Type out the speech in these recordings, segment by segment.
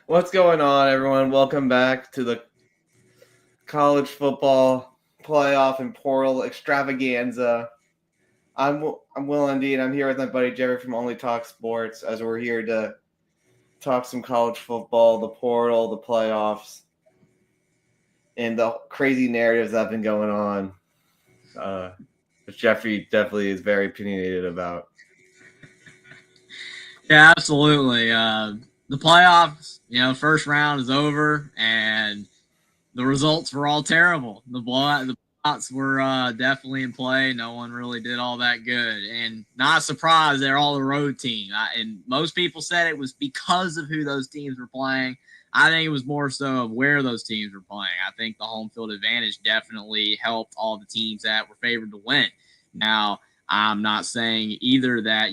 What's going on, everyone? Welcome back to the college football playoff and portal extravaganza. I'm Will Indeed. I'm here with my buddy Jerry from Only Talk Sports as we're here to talk some college football, the portal, the playoffs, and the crazy narratives that have been going on. Which Jeffrey definitely is very opinionated about. Yeah, absolutely. The playoffs, first round is over, and the results were all terrible. The blowouts were definitely in play. No one really did all that good, and not surprised they're all the road team. And most people said it was because of who those teams were playing. I think it was more so of where those teams were playing. I think the home field advantage definitely helped all the teams that were favored to win. Now, I'm not saying either that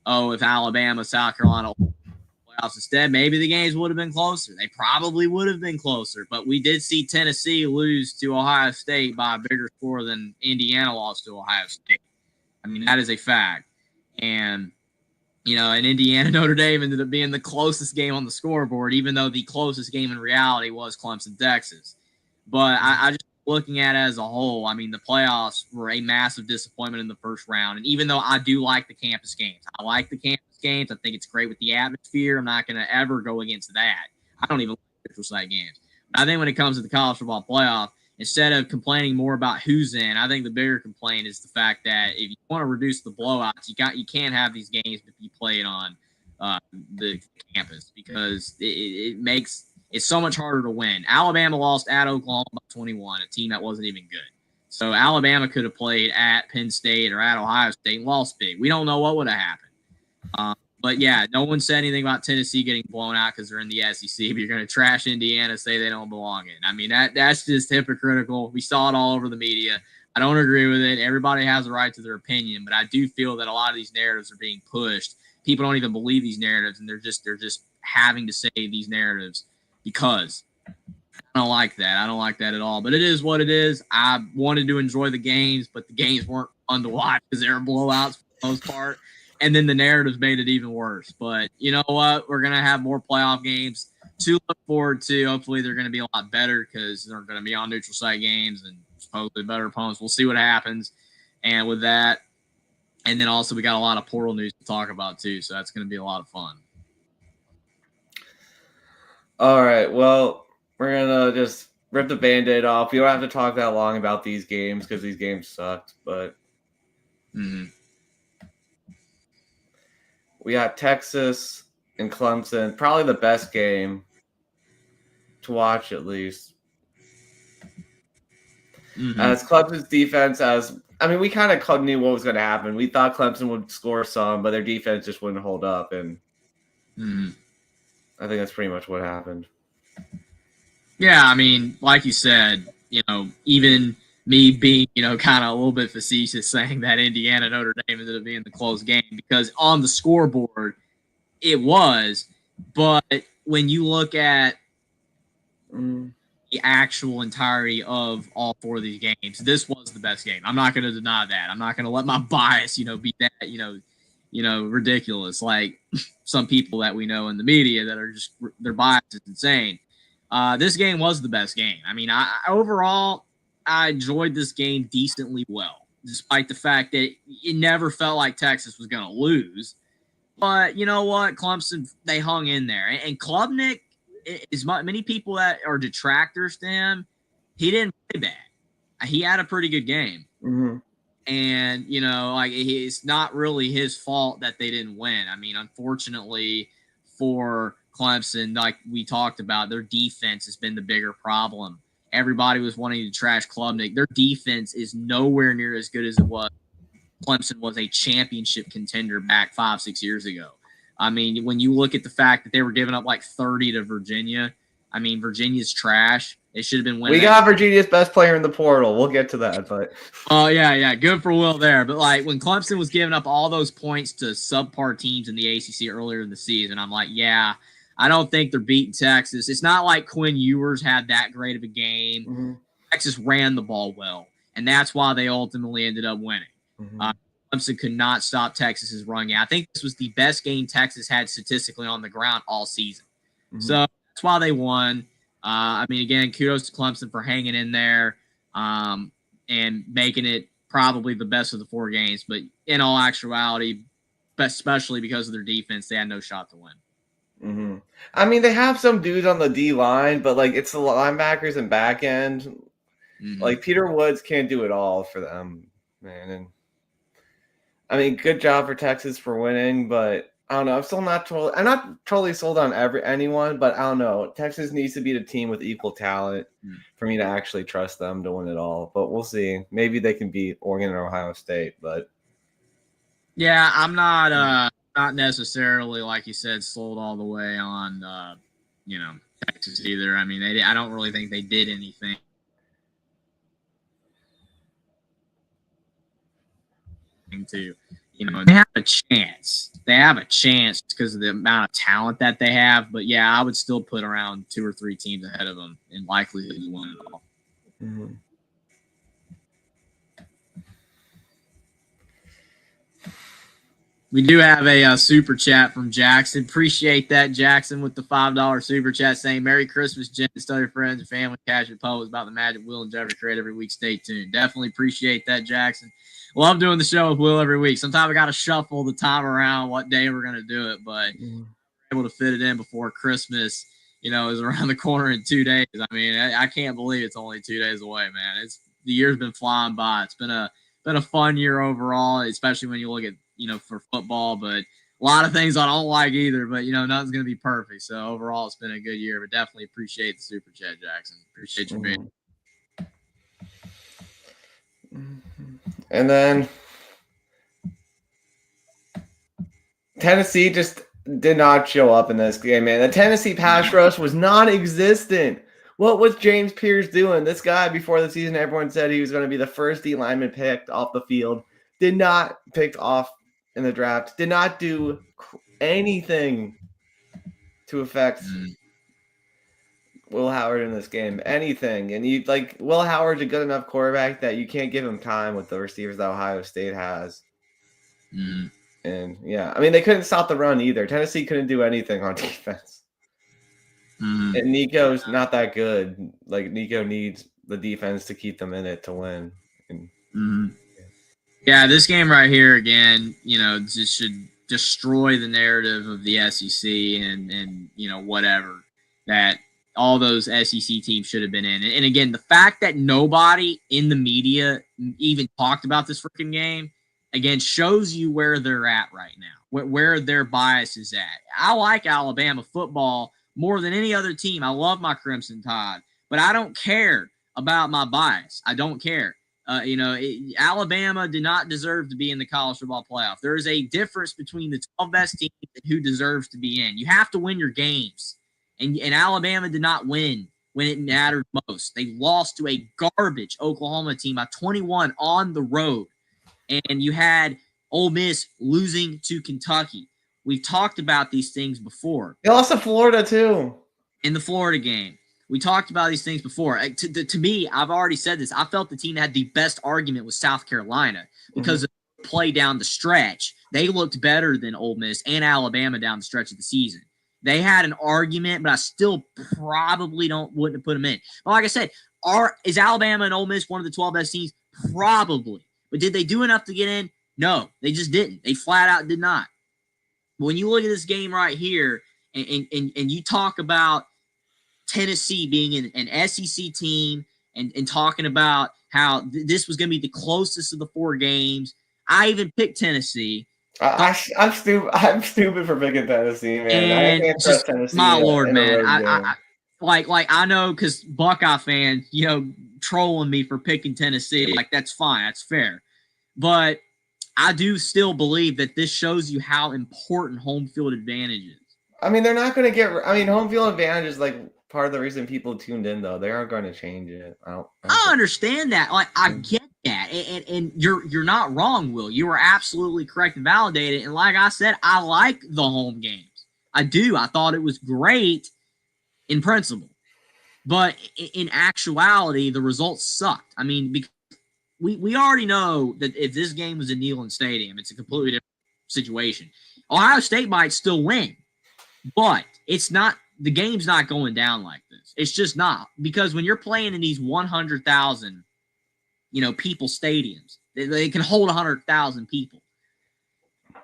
oh, if Alabama, South Carolina playoffs instead, maybe the games would have been closer. They probably would have been closer, but we did see Tennessee lose to Ohio State by a bigger score than Indiana lost to Ohio State. I mean, that is a fact. And, and Indiana Notre Dame ended up being the closest game on the scoreboard, even though the closest game in reality was Clemson, Texas. But I just looking at it as a whole, I mean, the playoffs were a massive disappointment in the first round. And even though I do like the campus games, I like the campus games. I think it's great with the atmosphere. I'm not going to ever go against that. I don't even like neutral site games. But I think when it comes to the college football playoff, instead of complaining more about who's in, I think the bigger complaint is the fact that if you want to reduce the blowouts, you can't have these games be played on the campus because it makes it's so much harder to win. Alabama lost at Oklahoma by 21, a team that wasn't even good. So Alabama could have played at Penn State or at Ohio State and lost big. We don't know what would have happened. But yeah, no one said anything about Tennessee getting blown out because they're in the SEC. But you're going to trash Indiana, say they don't belong in. I mean, that's just hypocritical. We saw it all over the media. I don't agree with it. Everybody has a right to their opinion, but I do feel that a lot of these narratives are being pushed. People don't even believe these narratives, and they're just having to say these narratives because I don't like that. I don't like that at all. But it is what it is. I wanted to enjoy the games, but the games weren't fun to watch because they were blowouts for the most part. And then the narratives made it even worse. But you know what? We're going to have more playoff games to look forward to. Hopefully, they're going to be a lot better because they're going to be on neutral site games and supposedly better opponents. We'll see what happens. And with that, and then also we got a lot of portal news to talk about too. So that's going to be a lot of fun. All right, well, we're going to just rip the Band-Aid off. We don't have to talk that long about these games because these games sucked, but we got Texas and Clemson, probably the best game to watch at least. As Clemson's defense, we kind of knew what was going to happen. We thought Clemson would score some, but their defense just wouldn't hold up, and I think that's pretty much what happened. Yeah, I mean, like you said, even me being, kind of a little bit facetious saying that Indiana Notre Dame ended up being the close game because on the scoreboard it was, but when you look at the actual entirety of all four of these games, this was the best game. I'm not going to deny that. I'm not going to let my bias, be that, ridiculous. Like some people that we know in the media that are just their bias is insane. This game was the best game. I mean, overall, I enjoyed this game decently well, despite the fact that it never felt like Texas was going to lose. But you know what? Clemson, they hung in there. And Klubnik, as many people that are detractors to him, he didn't play bad. He had a pretty good game. And, it's not really his fault that they didn't win. I mean, unfortunately for Clemson, like we talked about, their defense has been the bigger problem. Everybody was wanting to trash Klubnik. Their defense is nowhere near as good as it was. Clemson was a championship contender back 5-6 years ago. I mean, when you look at the fact that they were giving up like 30 to Virginia, I mean, Virginia's trash. They should have been winning. We got Virginia's best player in the portal. We'll get to that, but oh yeah, good for Will there. But like when Clemson was giving up all those points to subpar teams in the ACC earlier in the season, I'm like, yeah, I don't think they're beating Texas. It's not like Quinn Ewers had that great of a game. Texas ran the ball well, and that's why they ultimately ended up winning. Clemson could not stop Texas's run game. I think this was the best game Texas had statistically on the ground all season. So that's why they won. I mean, again, kudos to Clemson for hanging in there and making it probably the best of the 4 games. But in all actuality, especially because of their defense, they had no shot to win. Mm-hmm. I mean, they have some dudes on the D line, but like it's the linebackers and back end. Mm-hmm. Like Peter Woods can't do it all for them, man. And I mean, good job for Texas for winning, but I don't know. I'm not totally sold on anyone, but I don't know. Texas needs to be the team with equal talent for me to actually trust them to win it all. But we'll see. Maybe they can beat Oregon or Ohio State, but yeah, I'm not necessarily, like you said, sold all the way on Texas either. I mean, I don't really think they did anything to, they have a chance. They have a chance because of the amount of talent that they have. But yeah, I would still put around 2 or 3 teams ahead of them in likelihood to win it all. Mm-hmm. We do have a super chat from Jackson. Appreciate that, Jackson, with the $5 super chat saying, Merry Christmas, gents. Tell your friends and family, casual public about the magic Will and Jeffrey create every week. Stay tuned. Definitely appreciate that, Jackson. Love doing the show with Will every week. Sometimes I got to shuffle the time around what day we're going to do it, but we're able to fit it in before Christmas, is around the corner in 2 days. I mean, I can't believe it's only 2 days away, man. The year's been flying by. It's been a fun year overall, especially when you look at, for football, but a lot of things I don't like either, but nothing's going to be perfect. So overall, it's been a good year, but definitely appreciate the super chat, Jackson. Appreciate you being. And then Tennessee just did not show up in this game, man. The Tennessee pass rush was non-existent. What was James Pierce doing? This guy, before the season, everyone said he was going to be the first D lineman picked off the field. Did not pick off in the draft. Did not do anything to affect Will Howard in this game. Anything. And Will Howard's a good enough quarterback that you can't give him time with the receivers that Ohio State has. And yeah, I mean, they couldn't stop the run either. Tennessee couldn't do anything on defense. And Nico's not that good. Like, Nico needs the defense to keep them in it to win. Yeah, this game right here, again, just should destroy the narrative of the SEC and whatever that all those SEC teams should have been in. And again, the fact that nobody in the media even talked about this freaking game, again, shows you where they're at right now, where their bias is at. I like Alabama football more than any other team. I love my Crimson Tide, but I don't care about my bias. I don't care. Alabama did not deserve to be in the college football playoff. There is a difference between the 12 best teams and who deserves to be in. You have to win your games. And Alabama did not win when it mattered most. They lost to a garbage Oklahoma team by 21 on the road. And you had Ole Miss losing to Kentucky. We've talked about these things before. They lost to Florida, too. In the Florida game. We talked about these things before. To me, I've already said this. I felt the team that had the best argument was South Carolina because of the play down the stretch. They looked better than Ole Miss and Alabama down the stretch of the season. They had an argument, but I still probably wouldn't have put them in. But like I said, is Alabama and Ole Miss one of the 12 best teams? Probably. But did they do enough to get in? No, they just didn't. They flat out did not. But when you look at this game right here and you talk about Tennessee being an SEC team and talking about how this was going to be the closest of the 4 games. I even picked Tennessee. I'm stupid for picking Tennessee, man. And I can't trust Tennessee. My Lord, man. I know because Buckeye fan, trolling me for picking Tennessee. Like, that's fine. That's fair. But I do still believe that this shows you how important home field advantage is. I mean, they're not going to home field advantage is like part of the reason people tuned in, though. They aren't going to change it. I understand that. Like, I get that. And you're not wrong, Will. You are absolutely correct and validated. And like I said, I like the home games. I do. I thought it was great in principle. But in actuality, the results sucked. I mean, because we already know that if this game was in Neyland Stadium, it's a completely different situation. Ohio State might still win, but it's not the game's not going down like this. It's just not, because when you're playing in these 100,000, people stadiums, they can hold 100,000 people.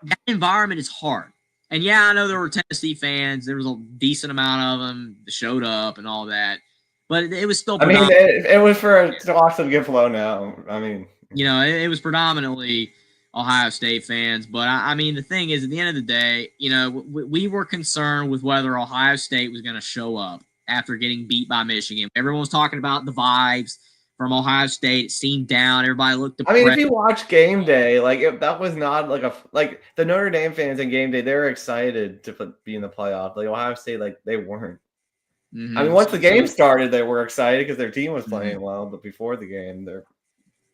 That environment is hard. And yeah, I know there were Tennessee fans. There was a decent amount of them that showed up and all that, but it was still. I mean, it was to watch them get flown out. I mean, it was predominantly Ohio State fans. But I mean, the thing is, at the end of the day, we were concerned with whether Ohio State was going to show up after getting beat by Michigan. Everyone was talking about the vibes from Ohio State. It seemed down. Everybody looked depressed. I mean, if you watch game day, that was not like the Notre Dame fans in game day, they were excited to be in the playoff. Like Ohio State, they weren't. Mm-hmm. I mean, once the game started, they were excited because their team was playing well, but before the game, they're.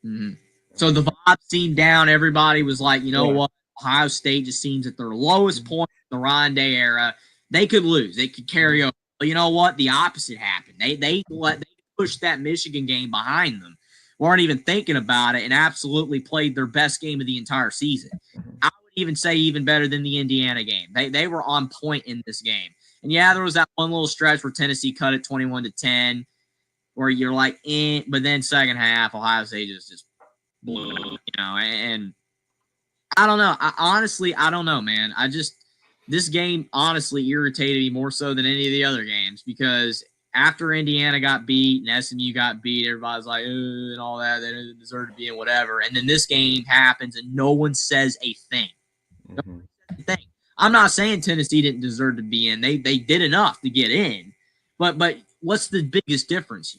Mm-hmm. So the vibe seemed down. Everybody was like, what? Ohio State just seems at their lowest point in the Ryan Day era. They could lose. They could carry over. But you know what? The opposite happened. They pushed that Michigan game behind them. Weren't even thinking about it and absolutely played their best game of the entire season. I would even say even better than the Indiana game. They were on point in this game. And yeah, there was that one little stretch where Tennessee cut it 21-10, where you're like, but then second half, Ohio State just blew, and I don't know. I don't know, man. This game honestly irritated me more so than any of the other games, because after Indiana got beat and SMU got beat, everybody's like, and all that, they didn't deserve to be in, whatever. And then this game happens and no one says a thing. Mm-hmm. No one says a thing. I'm not saying Tennessee didn't deserve to be in. They did enough to get in. But what's the biggest difference?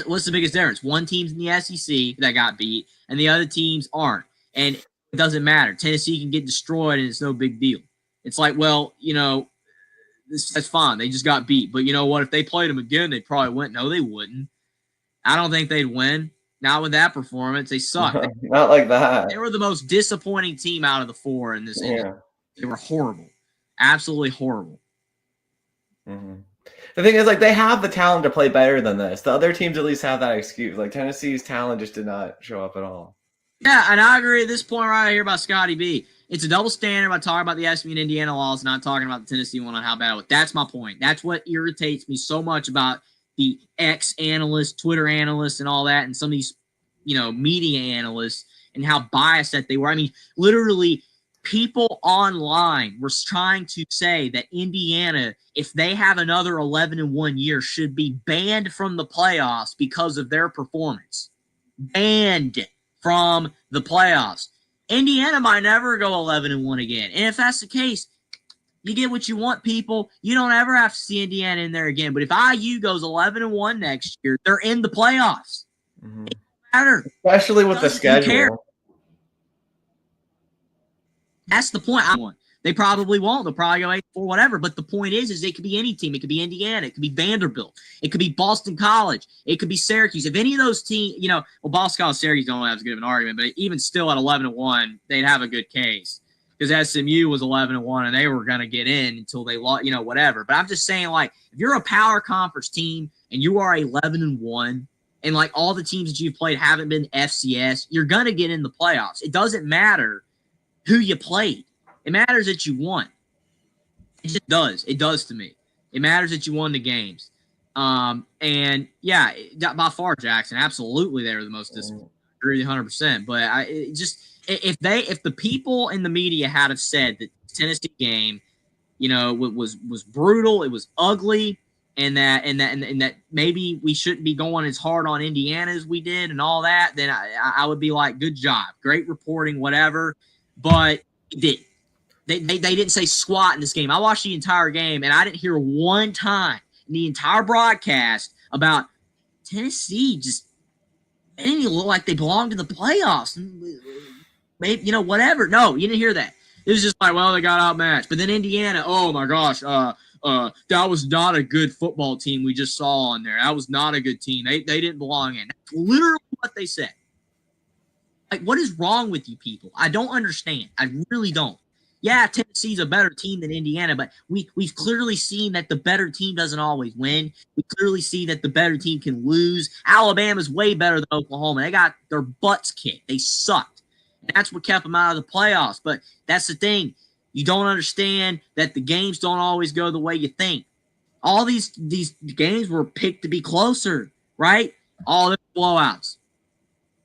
What's the biggest difference? One team's in the SEC that got beat, and the other teams aren't. And it doesn't matter. Tennessee can get destroyed, and it's no big deal. It's like, well, that's fine. They just got beat. But you know what? If they played them again, they'd probably win. No, they wouldn't. I don't think they'd win. Not with that performance. They sucked. Not like that. They were the most disappointing team out of the four in this. Yeah. They were horrible. Absolutely horrible. Mm-hmm. The thing is, they have the talent to play better than this. The other teams at least have that excuse. Tennessee's talent just did not show up at all. Yeah, and I agree at this point right here about Scotty B. It's a double standard by talking about the SMU and Indiana laws, not talking about the Tennessee one on how bad it was. That's my point. That's what irritates me so much about the ex-analysts, Twitter analysts, and all that, and some of these, media analysts, and how biased that they were. I mean, literally, people online were trying to say that Indiana, if they have another 11-1 year, should be banned from the playoffs because of their performance. Banned from the playoffs. Indiana might never go 11-1 again. And if that's the case, you get what you want, people. You don't ever have to see Indiana in there again. But if IU goes 11-1 next year, they're in the playoffs. Mm-hmm. It doesn't matter. Especially with the schedule. That's the point I want. They probably won't. They'll probably go 8-4, whatever. But the point is it could be any team. It could be Indiana. It could be Vanderbilt. It could be Boston College. It could be Syracuse. If any of those teams, Boston College, Syracuse don't have as good of an argument, but even still at 11-1, they'd have a good case. Because SMU was 11-1 and they were going to get in until they lost, whatever. But I'm just saying, if you're a power conference team and you are 11-1, and all the teams that you've played haven't been FCS, you're going to get in the playoffs. It doesn't matter who you played. It matters that you won. It just does. It does to me. It matters that you won the games. And yeah, by far, Jackson, absolutely they were the most disappointing. I agree with you 100%. But if the people in the media had have said that the Tennessee game, was brutal, it was ugly, and that maybe we shouldn't be going as hard on Indiana as we did and all that, then I would be like, good job, great reporting, whatever. But it didn't. They didn't say squat in this game. I watched the entire game, and I didn't hear one time in the entire broadcast about Tennessee just – they didn't even look like they belonged in the playoffs. Maybe, whatever. No, you didn't hear that. It was just like, well, they got outmatched. But then Indiana, oh, my gosh, that was not a good football team we just saw on there. That was not a good team. They didn't belong in. That's literally what they said. What is wrong with you people? I don't understand. I really don't. Yeah, Tennessee's a better team than Indiana, but we've clearly seen that the better team doesn't always win. We clearly see that the better team can lose. Alabama's way better than Oklahoma. They got their butts kicked. They sucked. And that's what kept them out of the playoffs. But that's the thing. You don't understand that the games don't always go the way you think. All these games were picked to be closer, right? All of them blowouts.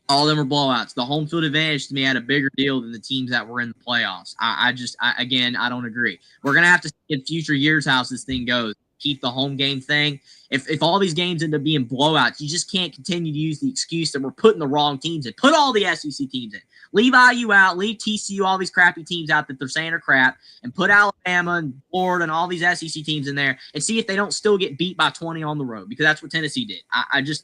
All of them are blowouts. The home field advantage to me had a bigger deal than the teams that were in the playoffs. I don't agree. We're going to have to see in future years how this thing goes. Keep the home game thing. If all these games end up being blowouts, you just can't continue to use the excuse that we're putting the wrong teams in. Put all the SEC teams in. Leave IU out. Leave TCU, all these crappy teams out that they're saying are crap, and put Alabama and Florida and all these SEC teams in there and see if they don't still get beat by 20 on the road, because that's what Tennessee did.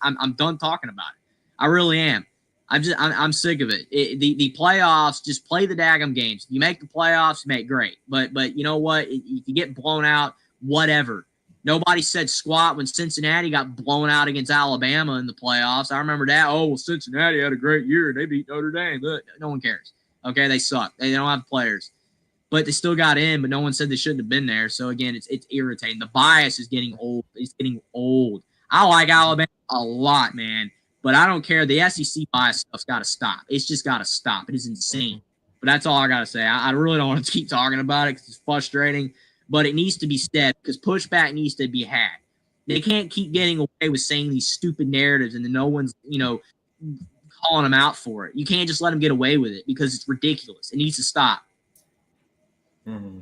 I'm done talking about it. I really am. I'm sick of it. The playoffs, just play the daggum games. You make the playoffs, make great. But you know what? If you get blown out, whatever. Nobody said squat when Cincinnati got blown out against Alabama in the playoffs. I remember that. Oh, well, Cincinnati had a great year. They beat Notre Dame. But no one cares. Okay, they suck. They don't have players. But they still got in, but no one said they shouldn't have been there. So, again, it's irritating. The bias is getting old. It's getting old. I like Alabama a lot, man. But I don't care. The SEC bias stuff's got to stop. It's just got to stop. It is insane. But that's all I got to say. I really don't want to keep talking about it because it's frustrating. But it needs to be said because pushback needs to be had. They can't keep getting away with saying these stupid narratives and then no one's, calling them out for it. You can't just let them get away with it because it's ridiculous. It needs to stop. Mm-hmm.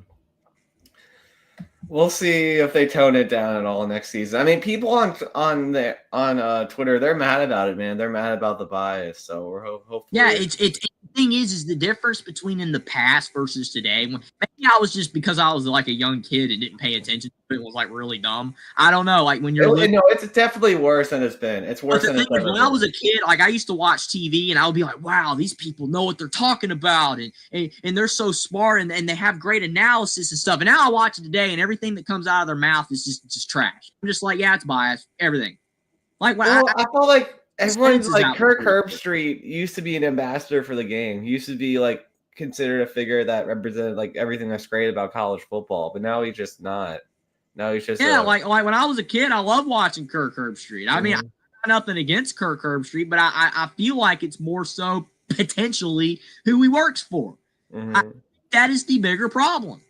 We'll see if they tone it down at all next season. I mean, people on Twitter, they're mad about it, man. They're mad about the bias. So we're hopefully. Yeah, it's the thing is the difference between in the past versus today. Maybe I was just because I was like a young kid and didn't pay attention to it. It was like really dumb. I don't know. Like when you're it's definitely worse than it's been. It's worse than it's ever been. When I was a kid, like I used to watch TV and I would be like, wow, these people know what they're talking about and they're so smart and they have great analysis and stuff. And now I watch it today and everything that comes out of their mouth is just trash. I'm just like, yeah, it's biased. Everything. Like when I felt like everyone's like Kirk Herbstreit used to be an ambassador for the game. He used to be like considered a figure that represented like everything that's great about college football, but now he's just not. Now he's just like when I was a kid, I loved watching Kirk Herbstreit. I mean, I got nothing against Kirk Herbstreit, but I feel like it's more so potentially who he works for. That is the bigger problem.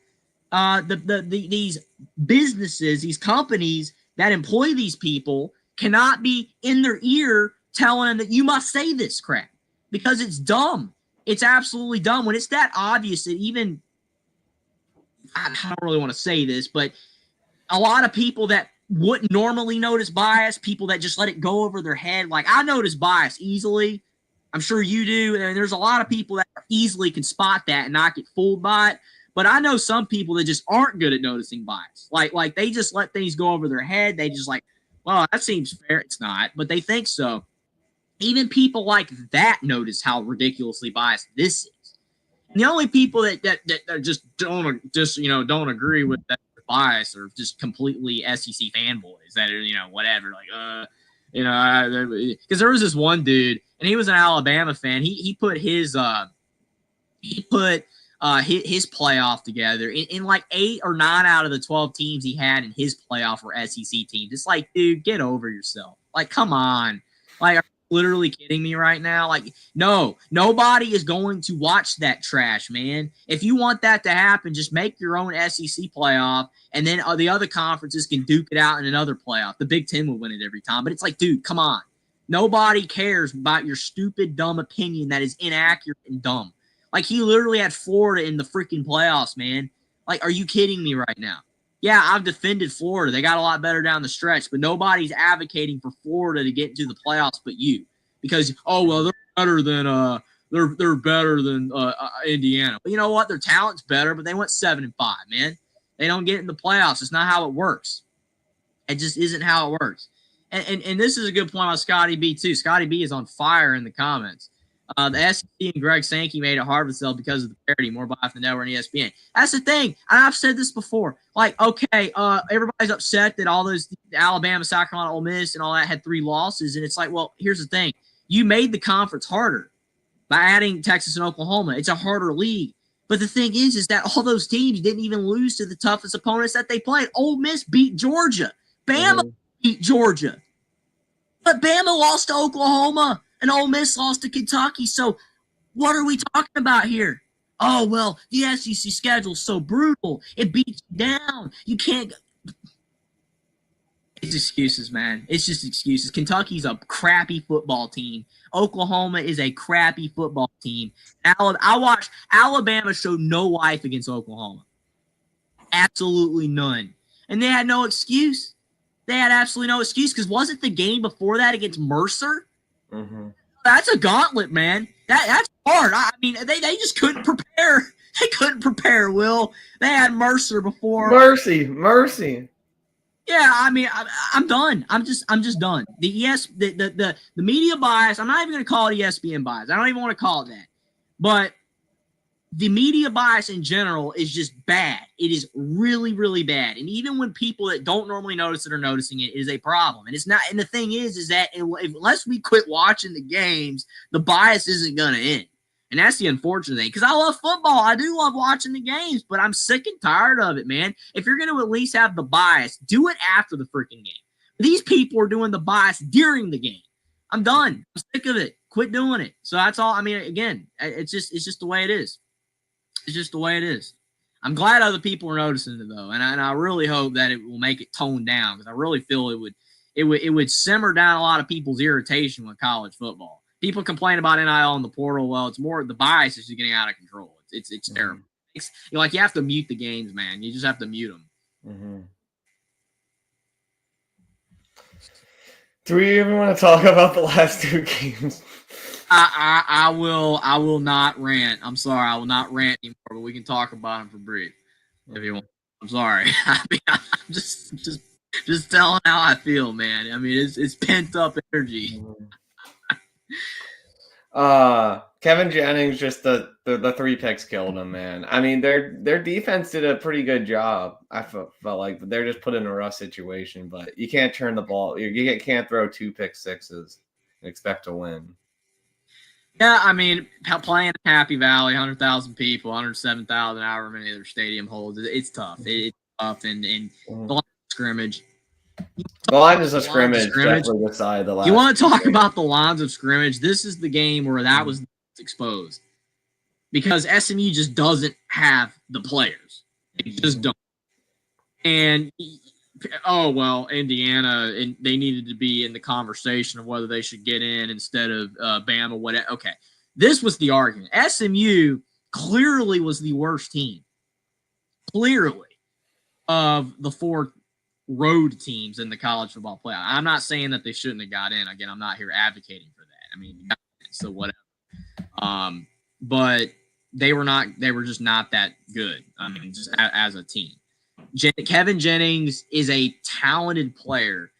These businesses, these companies that employ these people cannot be in their ear telling them that you must say this crap because it's dumb. It's absolutely dumb. When it's that obvious that even, I don't really want to say this, but a lot of people that wouldn't normally notice bias, people that just let it go over their head, like I notice bias easily. I'm sure you do. And there's a lot of people that easily can spot that and not get fooled by it. But I know some people that just aren't good at noticing bias. Like they just let things go over their head. They just like, well, that seems fair. It's not, but they think so. Even people like that notice how ridiculously biased this is. And the only people that just don't agree with that bias are just completely SEC fanboys that are, whatever, like, because there was this one dude and he was an Alabama fan. He put his playoff together in like 8 or 9 out of the 12 teams he had in his playoff were SEC teams. It's like, dude, get over yourself. Like, come on. Like, are you literally kidding me right now? Like, no, nobody is going to watch that trash, man. If you want that to happen, just make your own SEC playoff and then the other conferences can duke it out in another playoff. The Big Ten will win it every time. But it's like, dude, come on. Nobody cares about your stupid, dumb opinion that is inaccurate and dumb. Like, he literally had Florida in the freaking playoffs, man. Like, are you kidding me right now? Yeah, I've defended Florida. They got a lot better down the stretch, but nobody's advocating for Florida to get into the playoffs but you. Because, they're better than they're better than Indiana. But you know what? Their talent's better, but they went 7-5, man. They don't get in the playoffs. It's not how it works. It just isn't how it works. And this is a good point on Scotty B, too. Scotty B is on fire in the comments. The SEC and Greg Sankey made it hard for themselves because of the parity, more bias than network and ESPN. That's the thing. And I've said this before. Like, okay, everybody's upset that all those Alabama, South Carolina, Ole Miss, and all that had 3 losses. And it's like, well, here's the thing. You made the conference harder by adding Texas and Oklahoma. It's a harder league. But the thing is that all those teams didn't even lose to the toughest opponents that they played. Ole Miss beat Georgia. Bama beat Georgia. But Bama lost to Oklahoma. And Ole Miss lost to Kentucky. So what are we talking about here? Oh, well, the SEC schedule's so brutal. It beats you down. You can't It's excuses, man. It's just excuses. Kentucky's a crappy football team. Oklahoma is a crappy football team. I watched Alabama show no life against Oklahoma. Absolutely none. And they had no excuse. They had absolutely no excuse because wasn't the game before that against Mercer? Mm-hmm. That's a gauntlet, man. That's hard. I mean, they just couldn't prepare. They couldn't prepare, Will. They had Mercer before. Mercy. Yeah, I mean, I'm done. I'm just done. The media bias. I'm not even going to call it ESPN bias. I don't even want to call it that. But the media bias in general is just bad. It is really, really bad. And even when people that don't normally notice it are noticing it, it is a problem. And it's not. And the thing is that unless we quit watching the games, the bias isn't going to end. And that's the unfortunate thing. Because I love football. I do love watching the games, but I'm sick and tired of it, man. If you're going to at least have the bias, do it after the freaking game. These people are doing the bias during the game. I'm done. I'm sick of it. Quit doing it. So that's all. I mean, again, it's just the way it is. It's just the way it is. I'm glad other people are noticing it though, and I really hope that it will make it tone down because I really feel it would simmer down a lot of people's irritation with college football. People complain about NIL in the portal. Well, it's more the bias is just getting out of control. It's terrible. You have to mute the games, man. You just have to mute them. Mm-hmm. Do we even want to talk about the last two games? I will not rant. I'm sorry, I will not rant anymore. But we can talk about them for brief if you want. I'm sorry. I mean, I'm just telling how I feel, man. I mean, it's pent up energy. Kevin Jennings, just the 3 picks killed him, man. I mean, their defense did a pretty good job. I felt like they're just put in a rough situation, but you can't turn the ball. You can't throw 2 pick sixes and expect to win. Yeah, I mean, playing Happy Valley, 100,000 people, 107,000 however many their stadium holds. It's tough. It's tough, and the line of scrimmage. The line is a scrimmage. Definitely decide the last. You want to talk about the lines of scrimmage? This is the game where that was exposed because SMU just doesn't have the players. They just don't. And Indiana, and they needed to be in the conversation of whether they should get in instead of Bama. Whatever. Okay, this was the argument. SMU clearly was the worst team. Clearly, of the 4 road teams in the college football playoff. I'm not saying that they shouldn't have got in. Again, I'm not here advocating for that. I mean, so whatever. But they were just not that good. I mean, just as a team. Kevin Jennings is a talented player,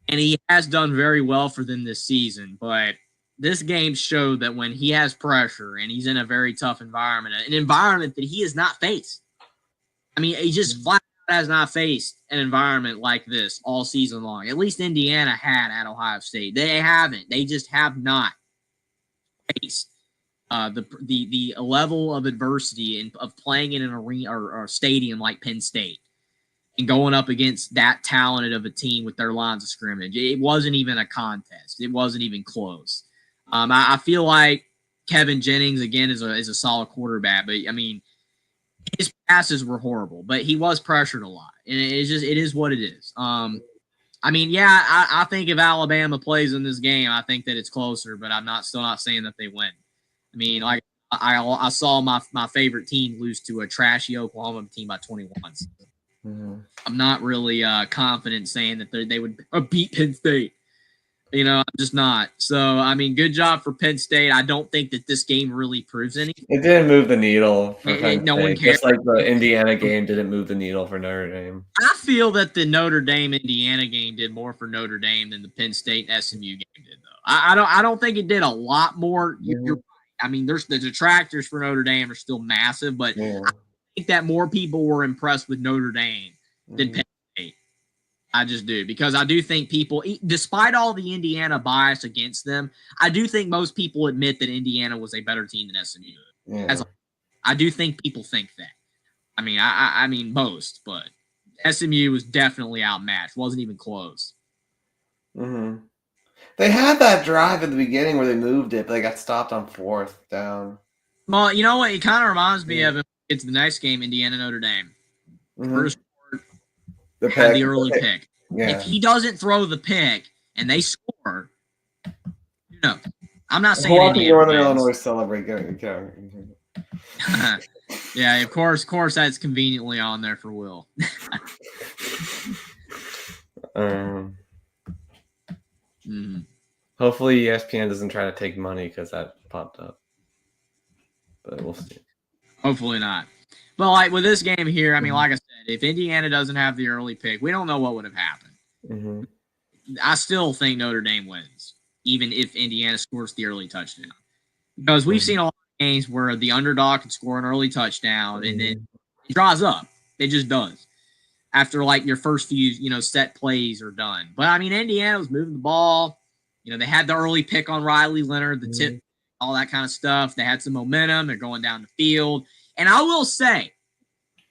and he has done very well for them this season. But this game showed that when he has pressure and he's in a very tough environment, an environment that he has not faced. I mean, he just flat out has not faced an environment like this all season long. At least Indiana had at Ohio State. They haven't. They just have not faced the level of adversity and of playing in an arena or a stadium like Penn State and going up against that talented of a team with their lines of scrimmage. It wasn't even a contest. It wasn't even close. I feel like Kevin Jennings again is a solid quarterback, but I mean his passes were horrible, but he was pressured a lot, and it is what it is. I mean, yeah, I think if Alabama plays in this game, I think that it's closer, but I'm still not saying that they win. I mean, like I saw my favorite team lose to a trashy Oklahoma team by 21. Mm-hmm. I'm not really confident saying that they would beat Penn State. You know, I'm just not. So, I mean, good job for Penn State. I don't think that this game really proves anything. It didn't move the needle for Penn no State. one cares. Just like the Indiana game didn't move the needle for Notre Dame. I feel that the Notre Dame-Indiana game did more for Notre Dame than the Penn State-SMU game did, though. I don't think it did a lot more. Mm-hmm. I mean, the detractors for Notre Dame are still massive, but I think that more people were impressed with Notre Dame than Penn State. I just do, because I do think people, despite all the Indiana bias against them, I do think most people admit that Indiana was a better team than SMU. Yeah. I do think people think that. I mean, I mean most, but SMU was definitely outmatched. Wasn't even close. Mm-hmm. They had that drive at the beginning where they moved it, but they got stopped on 4th down. Well, you know what? It kind of reminds me of the next game, Indiana Notre Dame. Mm-hmm. First the early pick. If he doesn't throw the pick and they score, I'm not saying Northern Indiana Illinois wins. celebrate. Yeah, of course, that's conveniently on there for Will. Hopefully ESPN doesn't try to take money because that popped up. But we'll see. Hopefully not. But like with this game here, I mean, like I said, if Indiana doesn't have the early pick, we don't know what would have happened. I still think Notre Dame wins, even if Indiana scores the early touchdown. Because we've seen a lot of games where the underdog can score an early touchdown and then it draws up. It just does. After like your first few, set plays are done. But I mean, Indiana was moving the ball. They had the early pick on Riley Leonard, the tip, all that kind of stuff. They had some momentum. They're going down the field. And I will say,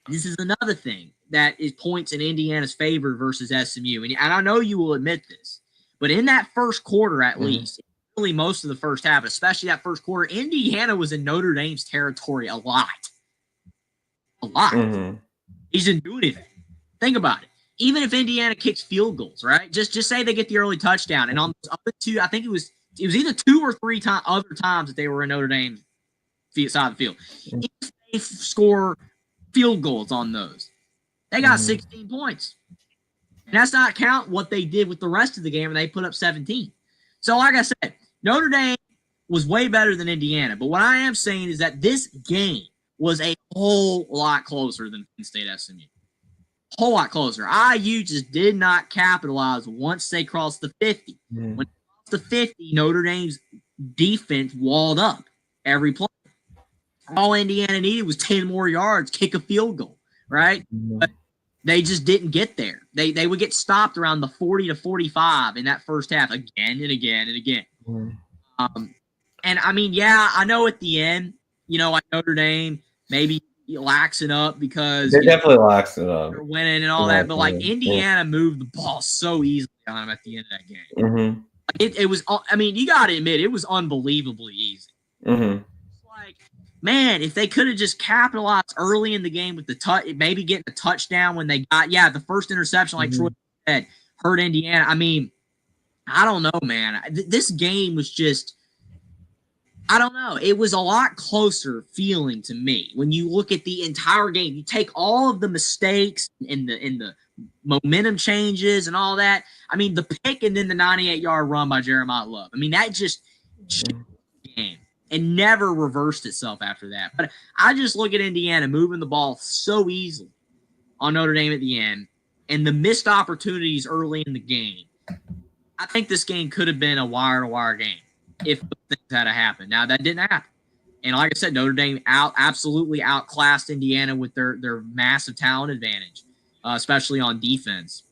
this is another thing that is points in Indiana's favor versus SMU. And I know you will admit this, but in that first quarter, at least, really most of the first half, especially that first quarter, Indiana was in Notre Dame's territory a lot. He didn't do anything. Think about it. Even if Indiana kicks field goals, right? Just say they get the early touchdown, and on the other two, I think it was either 2 or 3 other times that they were in Notre Dame's side of the field. If they score field goals on those, they got 16 points. And that's not count what they did with the rest of the game, and they put up 17. So, like I said, Notre Dame was way better than Indiana. But what I am saying is that this game was a whole lot closer than Penn State SMU. Whole lot closer. IU just did not capitalize once they crossed the 50. When they crossed the 50, Notre Dame's defense walled up every play. All Indiana needed was 10 more yards, kick a field goal, right? But they just didn't get there. They would get stopped around the 40 to 45 in that first half again and again and again. And I mean, yeah, I know at the end, like Notre Dame maybe laxing up because they definitely laxed it up. They're winning and all that, but like Indiana moved the ball so easily on them at the end of that game. It was, I mean, you got to admit, it was unbelievably easy. Like, man, if they could have just capitalized early in the game with maybe getting a touchdown when they got, the first interception, like Troy said, hurt Indiana. I mean, I don't know, man. This game was just, I don't know. It was a lot closer feeling to me when you look at the entire game. You take all of the mistakes and the momentum changes and all that. I mean, the pick and then the 98-yard run by Jeremiah Love. I mean, that just changed the game and never reversed itself after that. But I just look at Indiana moving the ball so easily on Notre Dame at the end and the missed opportunities early in the game. I think this game could have been a wire-to-wire game if things had happened. Now, that didn't happen. And like I said, Notre Dame absolutely outclassed Indiana with their massive talent advantage, especially on defense.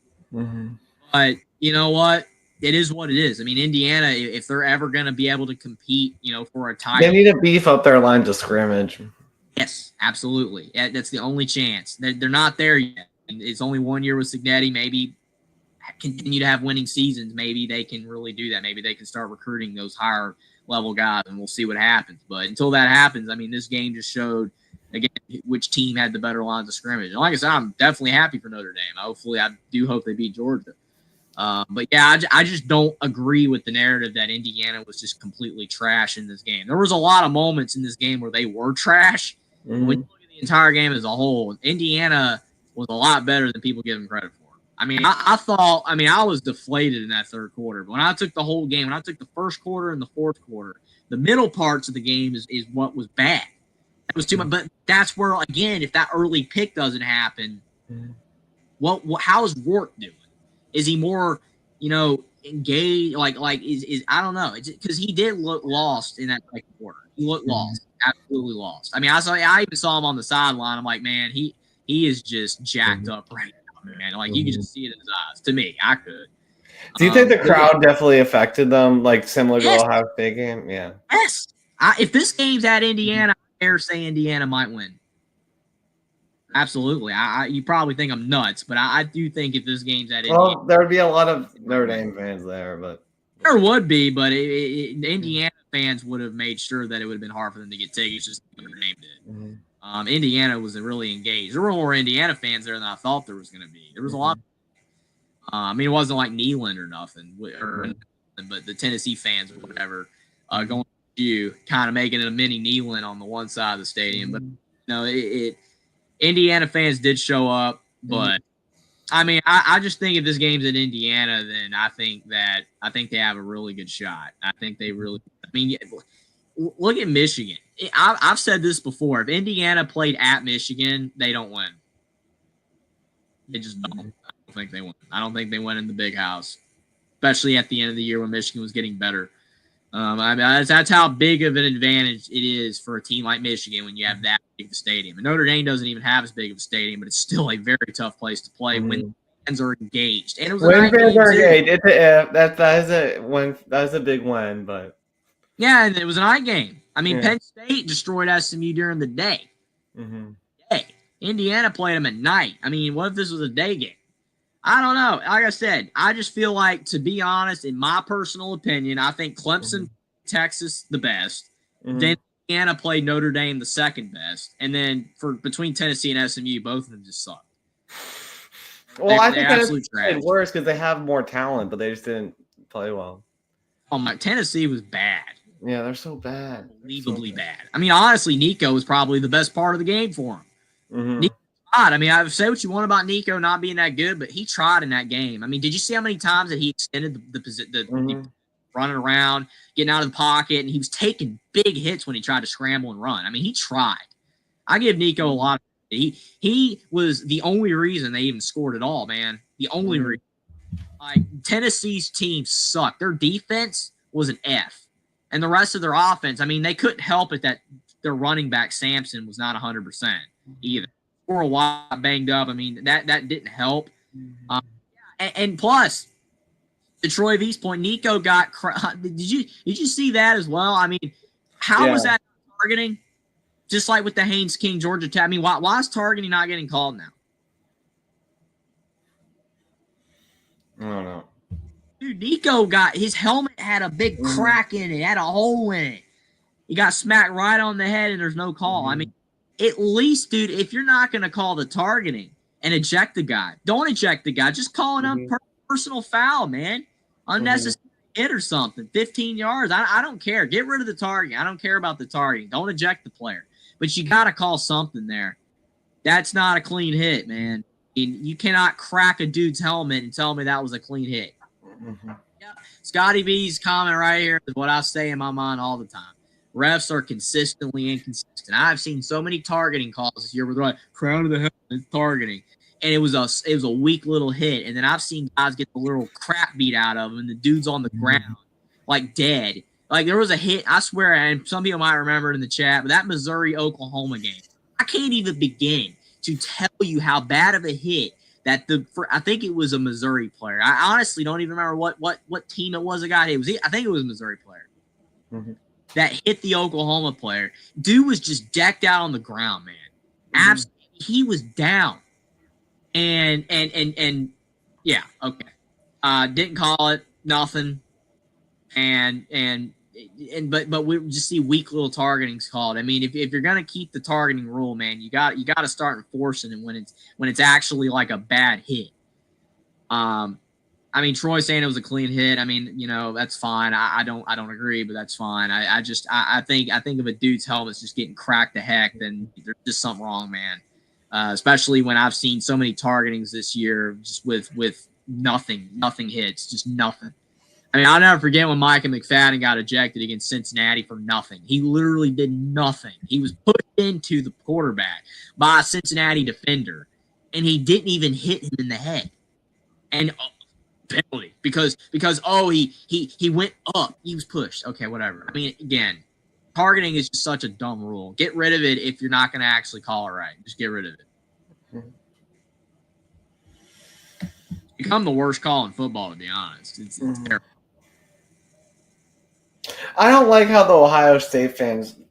But you know what? It is what it is. I mean, Indiana, if they're ever going to be able to compete, for a title. They need to beef up their lines of scrimmage. Yes, absolutely. That's the only chance. They're not there yet. It's only 1 year with Signetti. Maybe continue to have winning seasons. Maybe they can really do that. Maybe they can start recruiting those higher level guys, and we'll see what happens. But until that happens, I mean, this game just showed, again, which team had the better lines of scrimmage. And like I said, I'm definitely happy for Notre Dame. I do hope they beat Georgia. But yeah, I just don't agree with the narrative that Indiana was just completely trash in this game. There was a lot of moments in this game where they were trash. When you look at the entire game as a whole, Indiana was a lot better than people give them credit for. I mean, I was deflated in that third quarter. But when I took the whole game, when I took the first quarter and the fourth quarter, the middle parts of the game is what was bad. That was too much. But that's where, again, if that early pick doesn't happen, how's Rourke doing? Is he more, engaged? Like is I don't know. Because he did look lost in that second quarter. He looked lost, absolutely lost. I mean, I even saw him on the sideline. I'm like, man, he is just jacked up right now, man. Like you can just see it in his eyes. To me, I could. Do you think the crowd definitely affected them, like similar to Ohio State game? Yeah. Yes. If this game's at Indiana, I dare say Indiana might win. Absolutely. You probably think I'm nuts, but I do think if this game's at Indiana, there would be a lot of Notre Dame fans there, but there would be, but Indiana fans would have made sure that it would have been hard for them to get tickets, just like Notre Dame did. Indiana was really engaged. There were more Indiana fans there than I thought there was going to be. There was a lot. I mean, it wasn't like Neyland or nothing, but the Tennessee fans or whatever going to you, kind of making it a mini Neyland on the one side of the stadium. But Indiana fans did show up, but I mean, I just think if this game's in Indiana, then I think they have a really good shot. I think they really. I mean, look at Michigan. I've said this before. If Indiana played at Michigan, they don't win. They just don't. I don't think they win. I don't think they win in the big house, especially at the end of the year when Michigan was getting better. I mean, that's how big of an advantage it is for a team like Michigan when you have that big of a stadium. And Notre Dame doesn't even have as big of a stadium, but it's still a very tough place to play when fans are engaged. And it was when fans are engaged. That's a big win, but yeah, and it was a night game. I mean, Penn State destroyed SMU during the day. Hey, Indiana played them at night. I mean, what if this was a day game? I don't know. Like I said, I just feel like, to be honest, in my personal opinion, I think Clemson, Texas, the best. Then Indiana played Notre Dame the second best. And then between Tennessee and SMU, both of them just sucked. Well, I think Tennessee played worse because they have more talent, but they just didn't play well. Oh, my Tennessee was bad. Yeah, they're so bad. Unbelievably bad. I mean, honestly, Nico was probably the best part of the game for him. Nico tried. I mean, I say what you want about Nico not being that good, but he tried in that game. I mean, did you see how many times that he extended the running around, getting out of the pocket, and he was taking big hits when he tried to scramble and run? I mean, he tried. I give Nico a lot. He was the only reason they even scored at all, man. The only reason. Like, Tennessee's team sucked. Their defense was an F. And the rest of their offense, I mean, they couldn't help it that their running back, Sampson, was not 100% either. For a while, banged up. I mean, that didn't help. And plus, to Troy V's point, Nico got – did you see that as well? I mean, how was that targeting? Just like with the Haynes King, Georgia Tech. I mean, why is targeting not getting called now? I don't know. Dude, Nico his helmet had a big crack in it, had a hole in it. He got smacked right on the head, and there's no call. I mean, at least, dude, if you're not going to call the targeting and eject the guy, don't eject the guy. Just call an personal foul, man. Unnecessary hit or something. 15 yards. I don't care. Get rid of the targeting. I don't care about the targeting. Don't eject the player. But you got to call something there. That's not a clean hit, man. You cannot crack a dude's helmet and tell me that was a clean hit. Yeah. Scotty B's comment right here is what I say in my mind all the time. Refs are consistently inconsistent. I've seen so many targeting calls this year where they're like, crown of the helmet, targeting. And it was a weak little hit. And then I've seen guys get the little crap beat out of them, and the dude's on the ground, like dead. Like, there was a hit, I swear, and some people might remember it in the chat, but that Missouri-Oklahoma game, I can't even begin to tell you how bad of a hit that I think it was a Missouri player. I honestly don't even remember what team it was. I think it was a Missouri player that hit the Oklahoma player. Dude was just decked out on the ground, man. Absolutely, he was down. And yeah, okay. Didn't call it, nothing. But we just see weak little targeting's called. I mean, if you're gonna keep the targeting rule, man, you got to start enforcing it when it's actually like a bad hit. I mean, Troy saying it was a clean hit. I mean, that's fine. I don't agree, but that's fine. I think if a dude's helmet's just getting cracked to heck, then there's just something wrong, man. Especially when I've seen so many targetings this year, just with nothing hits, just nothing. I mean, I'll never forget when Micah McFadden got ejected against Cincinnati for nothing. He literally did nothing. He was pushed into the quarterback by a Cincinnati defender, and he didn't even hit him in the head. And penalty because he went up. He was pushed. Okay, whatever. I mean, again, targeting is just such a dumb rule. Get rid of it if you're not going to actually call it right. Just get rid of it. Become the worst call in football, to be honest. It's terrible. I don't like how the Ohio State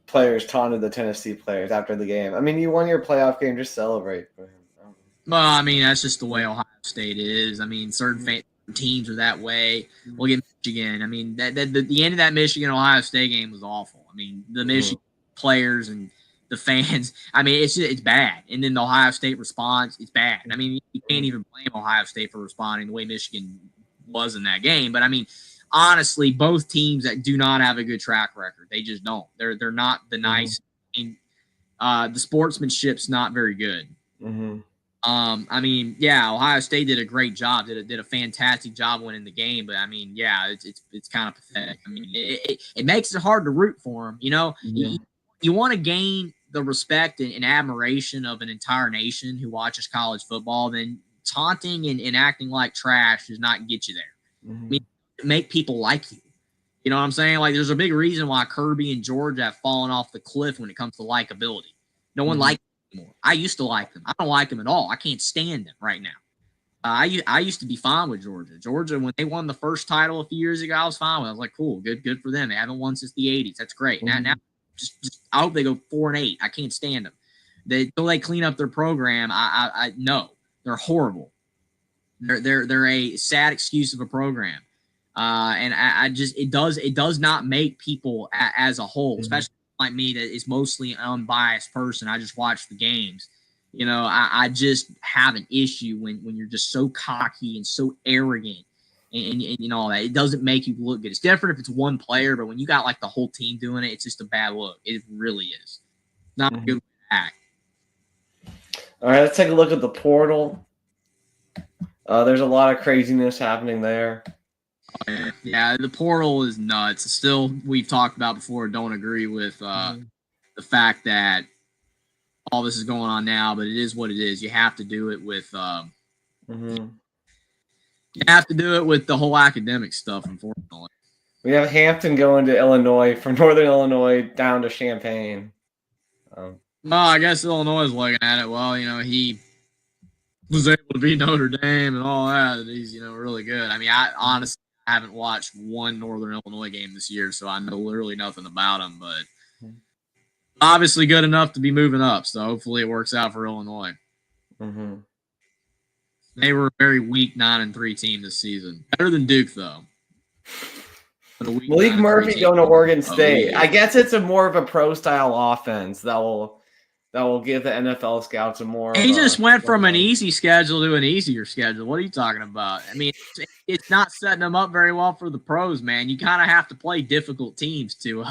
players taunted the Tennessee players after the game. I mean, you won your playoff game, just celebrate. Well, I mean, that's just the way Ohio State is. I mean, certain teams are that way. Look at Michigan. I mean, the end of that Michigan-Ohio State game was awful. I mean, the Michigan players and the fans. I mean, it's bad. And then the Ohio State response, it's bad. I mean, you can't even blame Ohio State for responding the way Michigan was in that game. But I mean, honestly, both teams that do not have a good track record, they just don't. They're not the nice. I mean, the sportsmanship's not very good. I mean, yeah, Ohio State did a great job, did a fantastic job winning the game, but I mean, yeah, it's kind of pathetic. I mean, it makes it hard to root for them. You know, you want to gain the respect and admiration of an entire nation who watches college football, then taunting and acting like trash does not get you there. I mean, make people like you. You know what I'm saying? Like, there's a big reason why Kirby and Georgia have fallen off the cliff when it comes to likability. No one likes them anymore. I used to like them. I don't like them at all. I can't stand them right now. I used to be fine with Georgia. Georgia, when they won the first title a few years ago, I was fine with it. I was like, cool, good for them. They haven't won since the 80s. That's great. Now just I hope they go 4-8. I can't stand them. Until they clean up their program, I no, they're horrible. They're a sad excuse of a program. And I just it does not make people as a whole, especially like me that is mostly an unbiased person. I just watch the games. You know, I just have an issue when you're just so cocky and so arrogant and you know all that. It doesn't make you look good. It's different if it's one player, but when you got like the whole team doing it, it's just a bad look. It really is. Not a good way to act. All right, let's take a look at the portal. There's a lot of craziness happening there. Yeah, the portal is nuts. Still, we've talked about before, don't agree with the fact that all this is going on now, but it is what it is. You have to do it with you have to do it with the whole academic stuff, unfortunately. We have Hampton going to Illinois, from Northern Illinois down to Champaign. Well, I guess Illinois is looking at it. Well, you know, he was able to beat Notre Dame and all that. And he's, you know, really good. I mean, I honestly haven't watched one Northern Illinois game this year, so I know literally nothing about him, but obviously good enough to be moving up, so hopefully it works out for Illinois. They were a very weak 9-3 team this season. Better than Duke, though. Malik Murphy going to Oregon State. I guess it's a more of a pro-style offense that will give the NFL scouts a more. He just went from an easy schedule to an easier schedule. What are you talking about? I mean, it's not setting them up very well for the pros, man. You kind of have to play difficult teams to,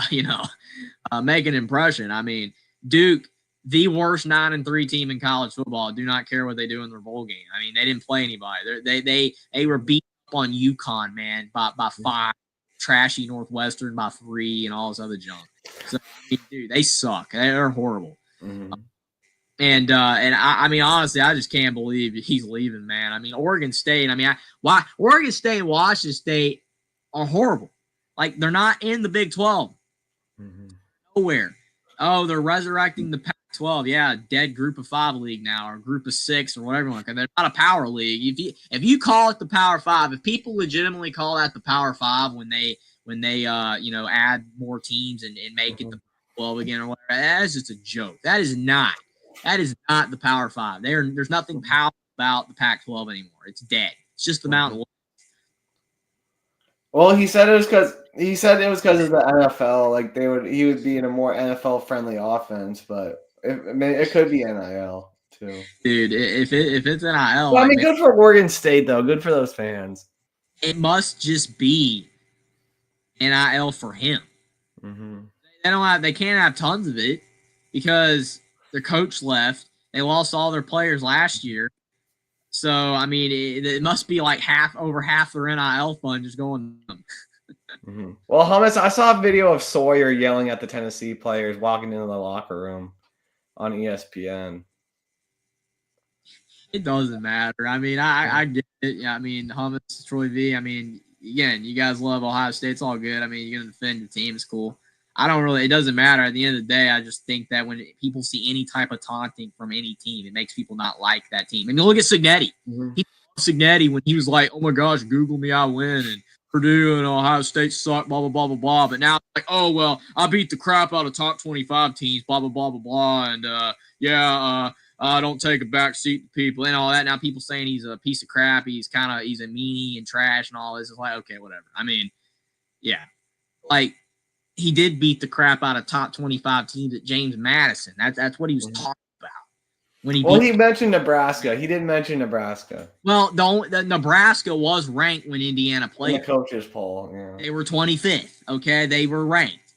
make an impression. I mean, Duke, the worst 9-3 team in college football, do not care what they do in their bowl game. I mean, they didn't play anybody. They were beat up on UConn, man, by 5. Trashy Northwestern by 3 and all this other junk. So, I mean, dude, they suck. They're horrible. And I mean, honestly, I just can't believe he's leaving, man. I mean, Oregon State. I mean, why Oregon State and Washington State are horrible. Like, they're not in the Big 12. Nowhere. Oh, they're resurrecting the Pac-12. Yeah, dead Group of 5 league now, or Group of 6, or whatever. They're not a power league. If you call it the Power 5, if people legitimately call that the Power 5 when they add more teams and make it the 12 again or whatever, that's just a joke. That is not the Power 5. There's nothing powerful about the Pac-12 anymore. It's dead. It's just the Mountain West. Well, he said it was because of the NFL. Like he would be in a more NFL friendly offense, but it could be NIL too. Dude, if it's NIL, well, I mean, good for Oregon State though. Good for those fans. It must just be NIL for him. They can't have tons of it because their coach left. They lost all their players last year. So, I mean, it must be like over half their NIL fund just going to them. Well, Hummus, I saw a video of Sawyer yelling at the Tennessee players walking into the locker room on ESPN. It doesn't matter. I mean, I get it. Yeah, I mean, Hummus, Troy V. I mean, again, you guys love Ohio State. It's all good. I mean, you're going to defend your team. It's cool. It doesn't matter. At the end of the day, I just think that when people see any type of taunting from any team, it makes people not like that team. I mean, look at Signetti. He loved Signetti when he was like, oh my gosh, Google me, I win. And Purdue and Ohio State suck, blah, blah, blah, blah, blah. But now, like, oh, well, I beat the crap out of top 25 teams, blah, blah, blah, blah, blah. And, I don't take a back seat to people and all that. Now people saying he's a piece of crap. He's a meanie and trash and all this. It's like, okay, whatever. I mean, yeah. Like, he did beat the crap out of top 25 teams at James Madison. That's what he was talking about when he mentioned Nebraska. He didn't mention Nebraska. Well, the Nebraska was ranked when Indiana played. In the coaches poll, yeah. They were 25th. Okay, they were ranked.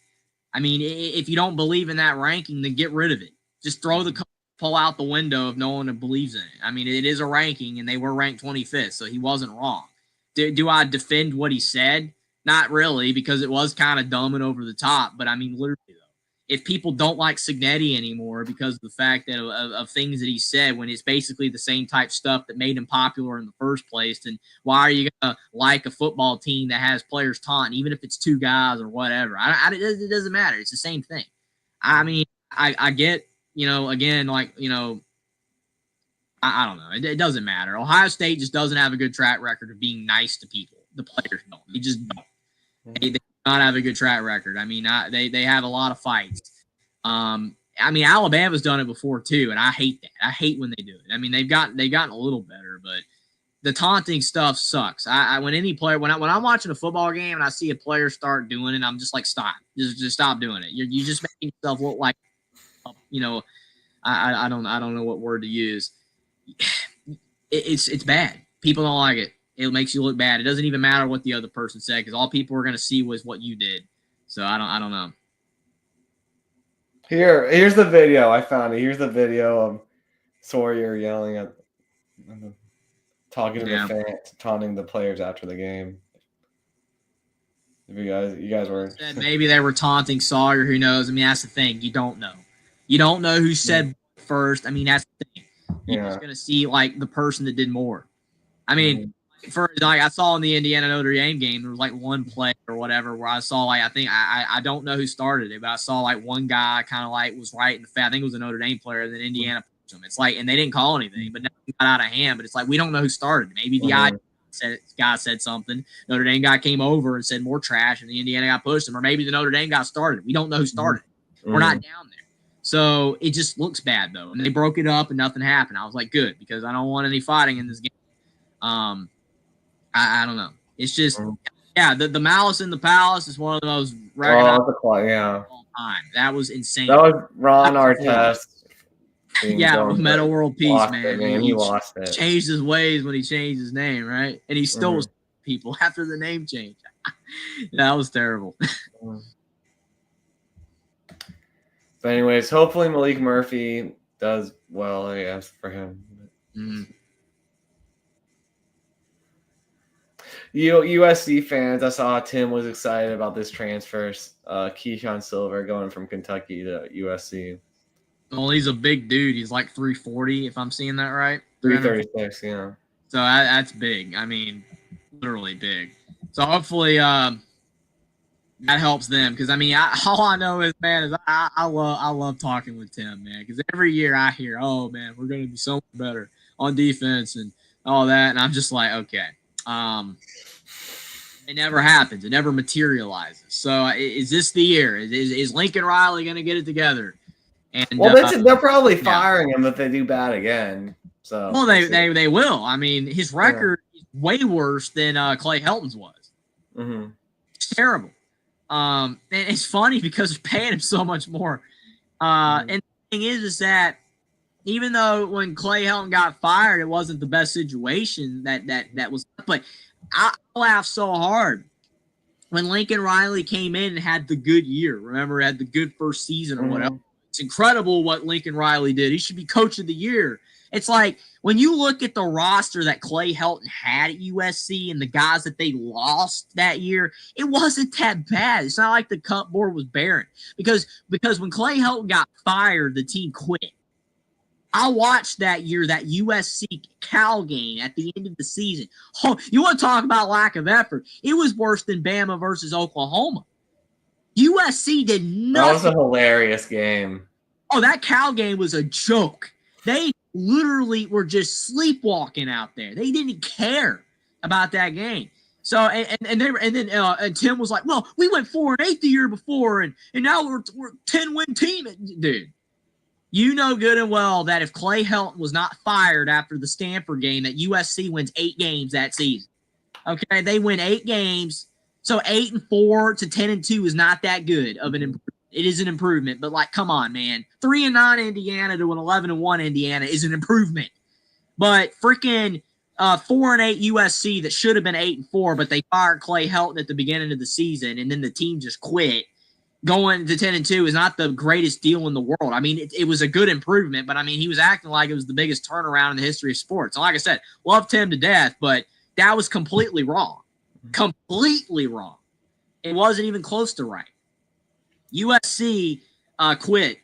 I mean, if you don't believe in that ranking, then get rid of it. Just throw the poll out the window if no one believes in it. I mean, it is a ranking, and they were ranked 25th, so he wasn't wrong. Do I defend what he said? Not really, because it was kind of dumb and over the top. But I mean, literally, though, if people don't like Signetti anymore because of the fact that of things that he said, when it's basically the same type stuff that made him popular in the first place, then why are you gonna like a football team that has players taunting, even if it's two guys or whatever? It doesn't matter. It's the same thing. I mean, I get, again, like, I don't know. It doesn't matter. Ohio State just doesn't have a good track record of being nice to people. The players don't. They just don't. They do not have a good track record. I mean, they have a lot of fights. I mean, Alabama's done it before too, and I hate that. I hate when they do it. I mean, they've gotten a little better, but the taunting stuff sucks. When any player, when I'm watching a football game and I see a player start doing it, I'm just like, stop. Just stop doing it. You just making yourself look like, I don't know what word to use. It's bad. People don't like it. It makes you look bad. It doesn't even matter what the other person said, because all people are going to see was what you did. So I don't know. Here's the video. I found it. Here's the video of Sawyer yelling at, talking to the fans, taunting the players after the game. If you guys were maybe they were taunting Sawyer. Who knows? I mean, that's the thing. You don't know. You don't know who said first. I mean, that's the thing. You're just going to see like the person that did more. I mean. I saw in the Indiana Notre Dame game, there was like one play or whatever where I saw like, I don't know who started it, but I saw like one guy kind of like was right in the fat. I think it was a Notre Dame player, and then Indiana pushed him. It's like, and they didn't call anything, but nothing got out of hand. But it's like, we don't know who started. Maybe the guy said something. Notre Dame guy came over and said more trash, and the Indiana guy pushed him. Or maybe the Notre Dame guy started. We don't know who started. We're not down there. So it just looks bad though. And they broke it up and nothing happened. I was like, good, because I don't want any fighting in this game. I don't know. It's just, the Malice in the Palace is one of the most recognized of all time. That was insane. That was Ron Artest. With Meta World Peace, man. He lost it. Changed his ways when he changed his name, right? And he still was people after the name change. That was terrible. But anyways, hopefully Malik Murphy does well, I guess, for him. USC fans, I saw Tim was excited about this transfer. Keyshawn Silver going from Kentucky to USC. Well, he's a big dude. He's like 340, if I'm seeing that right. 336, yeah. So that's big. I mean, literally big. So hopefully that helps them, because I mean, all I know is, man, is I love talking with Tim, man, because every year I hear, oh man, we're going to be so much better on defense and all that, and I'm just like, okay. It never happens. It never materializes. So is this the year? Is Lincoln Riley going to get it together? And they're probably firing him if they do bad again. So they will. I mean, his record is way worse than Clay Helton's was. Mm-hmm. It's terrible. And it's funny because they're paying him so much more. And the thing is that even though when Clay Helton got fired, it wasn't the best situation that was, but I laughed so hard when Lincoln Riley came in and had the good year. Remember, had the good first season or whatever. It's incredible what Lincoln Riley did. He should be coach of the year. It's like when you look at the roster that Clay Helton had at USC and the guys that they lost that year, it wasn't that bad. It's not like the cupboard was barren because when Clay Helton got fired, the team quit. I watched that year, that USC Cal game at the end of the season. Oh, you want to talk about lack of effort? It was worse than Bama versus Oklahoma. USC did nothing. That was a hilarious game. Oh, that Cal game was a joke. They literally were just sleepwalking out there. They didn't care about that game. So and Tim was like, "Well, we went 4-8 the year before, and now we're 10-win team." Dude, you know good and well that if Clay Helton was not fired after the Stanford game, that USC wins 8 games that season. Okay, they win 8 games. So 8-4 to 10-2 is not that good of an improvement. It is an improvement, but like, come on, man. 3-9 Indiana to an 11-1 Indiana is an improvement. But freaking 4-8 USC that should have been 8-4, but they fired Clay Helton at the beginning of the season, and then the team just quit. Going to 10-2 is not the greatest deal in the world. I mean, it was a good improvement, but I mean, he was acting like it was the biggest turnaround in the history of sports. And like I said, love Tim to death, but that was completely wrong. Completely wrong. It wasn't even close to right. USC quit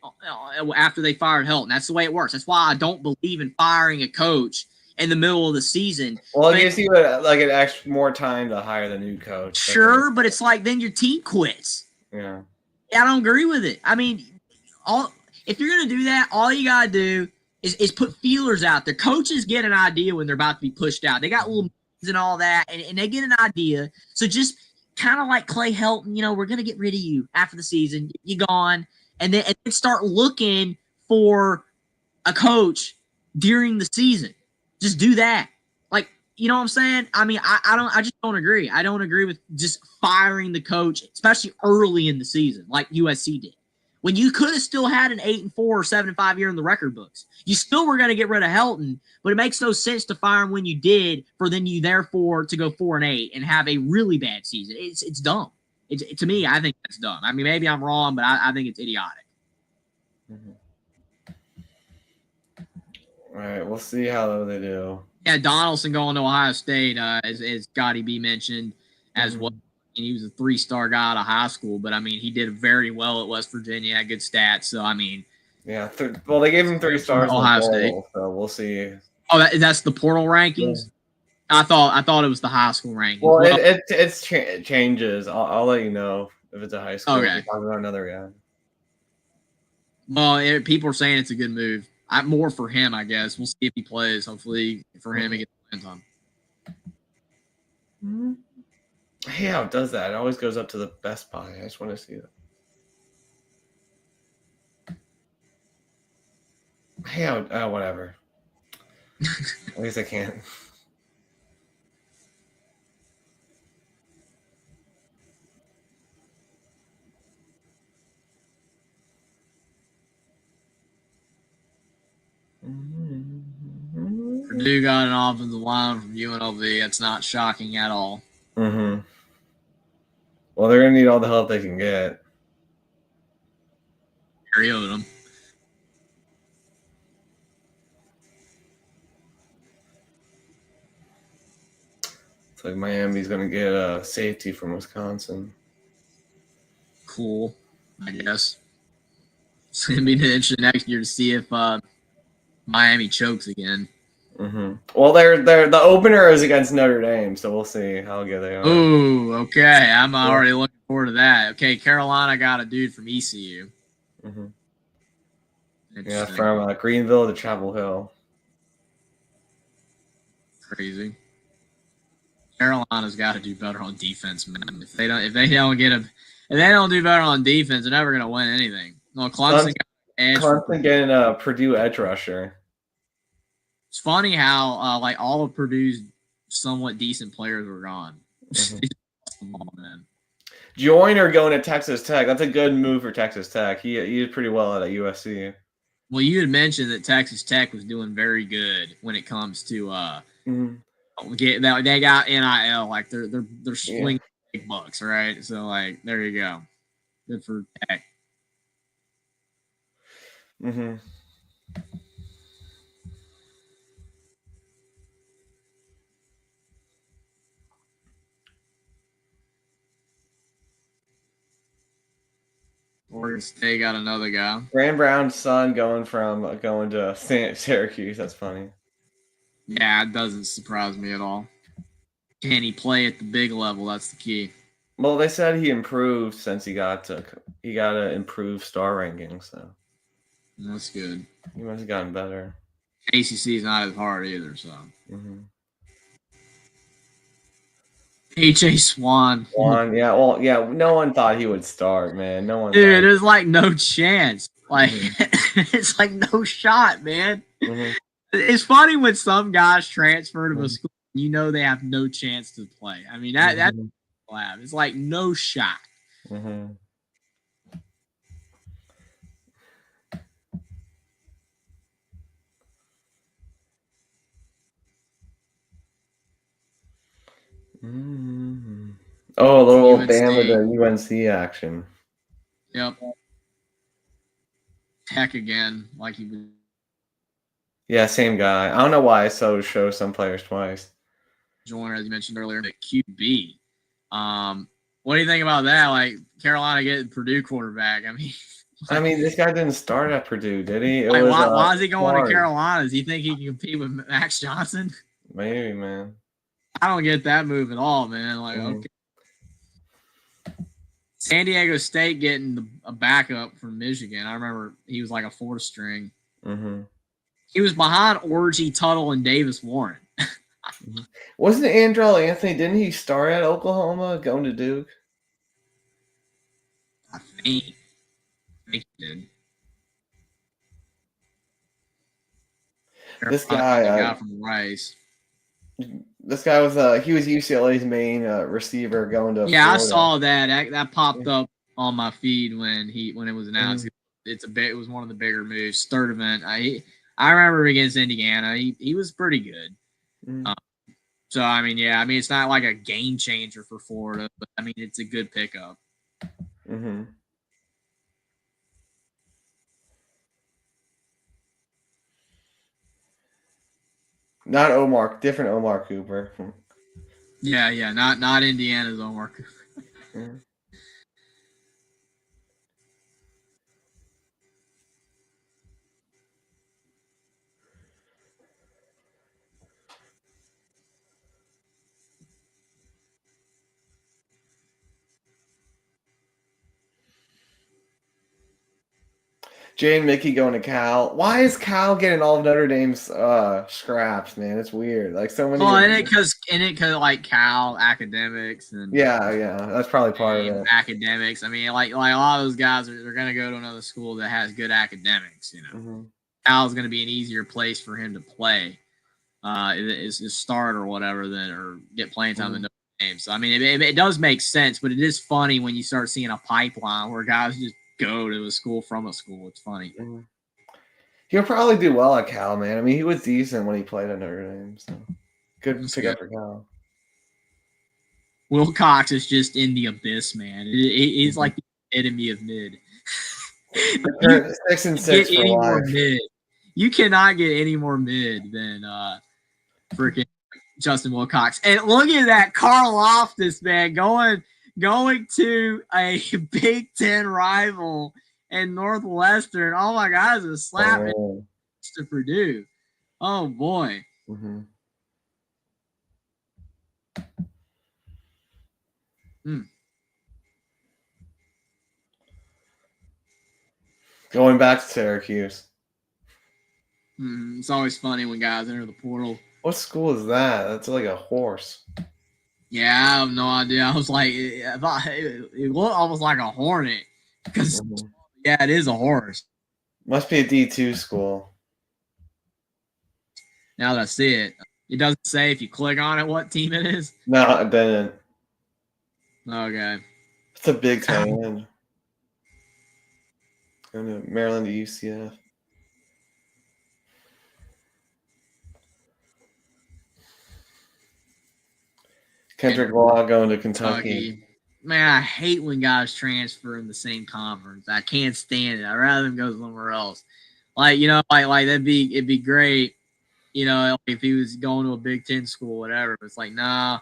after they fired Helton. That's the way it works. That's why I don't believe in firing a coach in the middle of the season. Well, it gives you like an extra more time to hire the new coach. Sure, but it's like then your team quits. Yeah. I don't agree with it. I mean, if you're going to do that, all you got to do is put feelers out there. Coaches get an idea when they're about to be pushed out. They got little and all that, and they get an idea. So just kind of like Clay Helton, we're going to get rid of you after the season. You're gone. And then start looking for a coach during the season. Just do that. Like, you know what I'm saying? I mean, I just don't agree. I don't agree with just firing the coach, especially early in the season, like USC did. When you could have still had an 8-4 or 7-5 year in the record books. You still were going to get rid of Helton, but it makes no sense to fire him when you did, for then you therefore to go 4-8 and have a really bad season. It's dumb. To me, I think that's dumb. I mean, maybe I'm wrong, but I think it's idiotic. Mm-hmm. All right, we'll see how they do. Yeah, Donaldson going to Ohio State, as Scotty B mentioned, as well. And he was a 3-star guy out of high school, but I mean, he did very well at West Virginia, had good stats. So I mean, yeah. Well, they gave him 3 stars. Ohio State, so we'll see. Oh, that's the portal rankings. Yeah. I thought it was the high school rankings. Well, it changes. I'll let you know if it's a high school. Okay. We're talking about another guy. Well, people are saying it's a good move. More for him, I guess. We'll see if he plays. Hopefully, for him, he gets playing time. Mm-hmm. Hey, how it does that? It always goes up to the Best Buy. I just want to see that. Hey, whatever. At least I can't. Purdue got an offensive line from UNLV. That's not shocking at all. Mm-hmm. Well, they're going to need all the help they can get. Harry Odom. It's like Miami's going to get a safety from Wisconsin. Cool, I guess. It's going to be interesting next year to see if Miami chokes again. Mm-hmm. Well, the opener is against Notre Dame, so we'll see how good they are. Ooh, okay. I'm already looking forward to that. Okay, Carolina got a dude from ECU. Mm-hmm. Yeah, from Greenville to Chapel Hill. Crazy. Carolina's got to do better on defense, man. If they don't do better on defense, they're never gonna win anything. No, Clemson getting a Purdue edge rusher. It's funny how like all of Purdue's somewhat decent players were gone. Mm-hmm. Man. Joyner going to Texas Tech. That's a good move for Texas Tech. He did pretty well at USC. Well, you had mentioned that Texas Tech was doing very good when it comes to they got NIL, like they're swinging big bucks, right? So like there you go. Good for Tech. Mm-hmm. Oregon State got another guy. Graham Brown's son going to Syracuse. That's funny. Yeah, it doesn't surprise me at all. Can he play at the big level? That's the key. Well, they said he improved since he got to improve star ranking, so that's good. He must have gotten better. ACC is not as hard either, so. Mm-hmm. H.A. Swan. Yeah. Well, yeah. No one thought he would start, man. No one. Dude, there's like no chance. Like it's like no shot, man. Mm-hmm. It's funny when some guys transfer to a school, they have no chance to play. I mean that lab. It's like no shot. Mm-hmm. Mm-hmm. Oh, a little UNC. Bama to UNC action. Yep. Heck again, like he was. Yeah, same guy. I don't know why I show some players twice. Joiner, as you mentioned earlier, at QB. What do you think about that? Like Carolina getting Purdue quarterback. I mean, this guy didn't start at Purdue, did he? Why is he going to Carolina? Does he think he can compete with Max Johnson? Maybe, man. I don't get that move at all, man. Like, okay. San Diego State getting a backup from Michigan. I remember he was like a 4th string. Mm-hmm. He was behind Orgy, Tuttle, and Davis Warren. Wasn't Andrell Anthony? Didn't he start at Oklahoma, going to Duke? I think he did. This guy from Rice. This guy was he was UCLA's main receiver going to. Yeah, Florida. I saw that. That popped up on my feed when it was announced. It was one of the bigger moves. 3rd event. I remember against Indiana. He was pretty good. So I mean, it's not like a game changer for Florida, but I mean, it's a good pickup. Mm-hmm. Not Omar, different Omar Cooper. Yeah, not Indiana's Omar Cooper. Mm-hmm. Jay and Mickey going to Cal. Why is Cal getting all of Notre Dame's scraps, man? It's weird. Like so many. Well, in it because like Cal academics and yeah, that's probably part of it. Academics. I mean, like a lot of those guys they're gonna go to another school that has good academics. You know, Cal's gonna be an easier place for him to play, is start or whatever or get playing time in Notre Dame. So I mean, it does make sense, but it is funny when you start seeing a pipeline where guys just go to a school from a school. It's funny. He'll probably do well at Cal, man. I mean, he was decent when he played at Notre Dame, so good pickup for Cal. Wilcox is just in the abyss, man. It's like the epitome of mid. 6-6 for life. Mid. You cannot get any more mid than freaking Justin Wilcox. And look at that, Karlaftis, man, going to a Big Ten rival and Northwestern. Oh my God, it's a slap to Purdue. Oh boy. Going back to Syracuse. It's always funny when guys enter the portal. What school is that? That's like a horse. Yeah, I have no idea. I was like, I thought it looked almost like a hornet. Because, yeah, it is a horse. Must be a D2 school. Now that I see it, it doesn't say if you click on it what team it is. No, it didn't. Okay. It's a Big Ten. Going to Maryland to UCF. Kendrick Law going to Kentucky. Man, I hate when guys transfer in the same conference. I can't stand it. I'd rather them go somewhere else. Like, you know, like it'd be great, you know, if he was going to a Big Ten school, whatever. It's like, nah,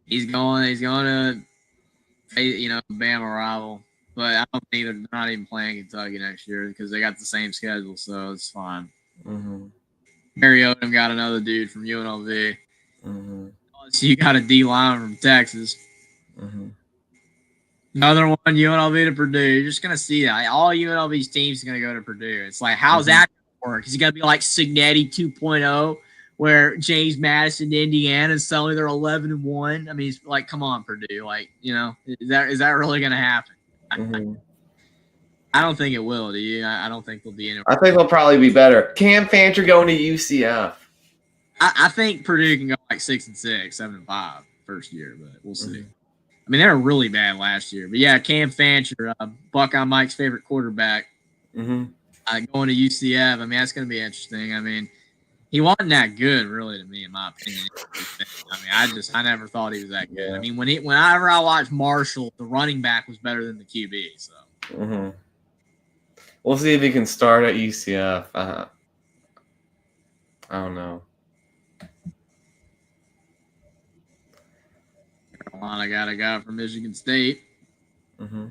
he's going to, you know, Bama rival. But I don't think they're not even playing Kentucky next year because they got the same schedule, so it's fine. Barry Odom got another dude from UNLV. So you got a D line from Texas. Another one, UNLV to Purdue. You're just gonna see that. All UNLV's teams are gonna go to Purdue. It's like, how's that gonna work? Is it gonna be like Signetti 2.0, where James Madison to Indiana and suddenly they're 11-1? I mean, it's like, come on, Purdue. Like, you know, is that really gonna happen? I don't think it will. Do you? I don't think they'll be in it. I think they'll probably be better. Cam Fancher going to UCF. I think Purdue can go like 6-6, 7-5 first year, but we'll see. I mean, they were really bad last year. But yeah, Cam Fancher, Buckeye Mike's favorite quarterback, Mm-hmm. going to UCF. I mean, that's going to be interesting. I mean, he wasn't that good, really, to me, in my opinion. I mean, I never thought he was that good. Yeah. I mean, whenever I watched Marshall, the running back was better than the QB. So Mm-hmm. We'll see if he can start at UCF. I don't know. Carolina got a guy from Michigan State. Mm-hmm.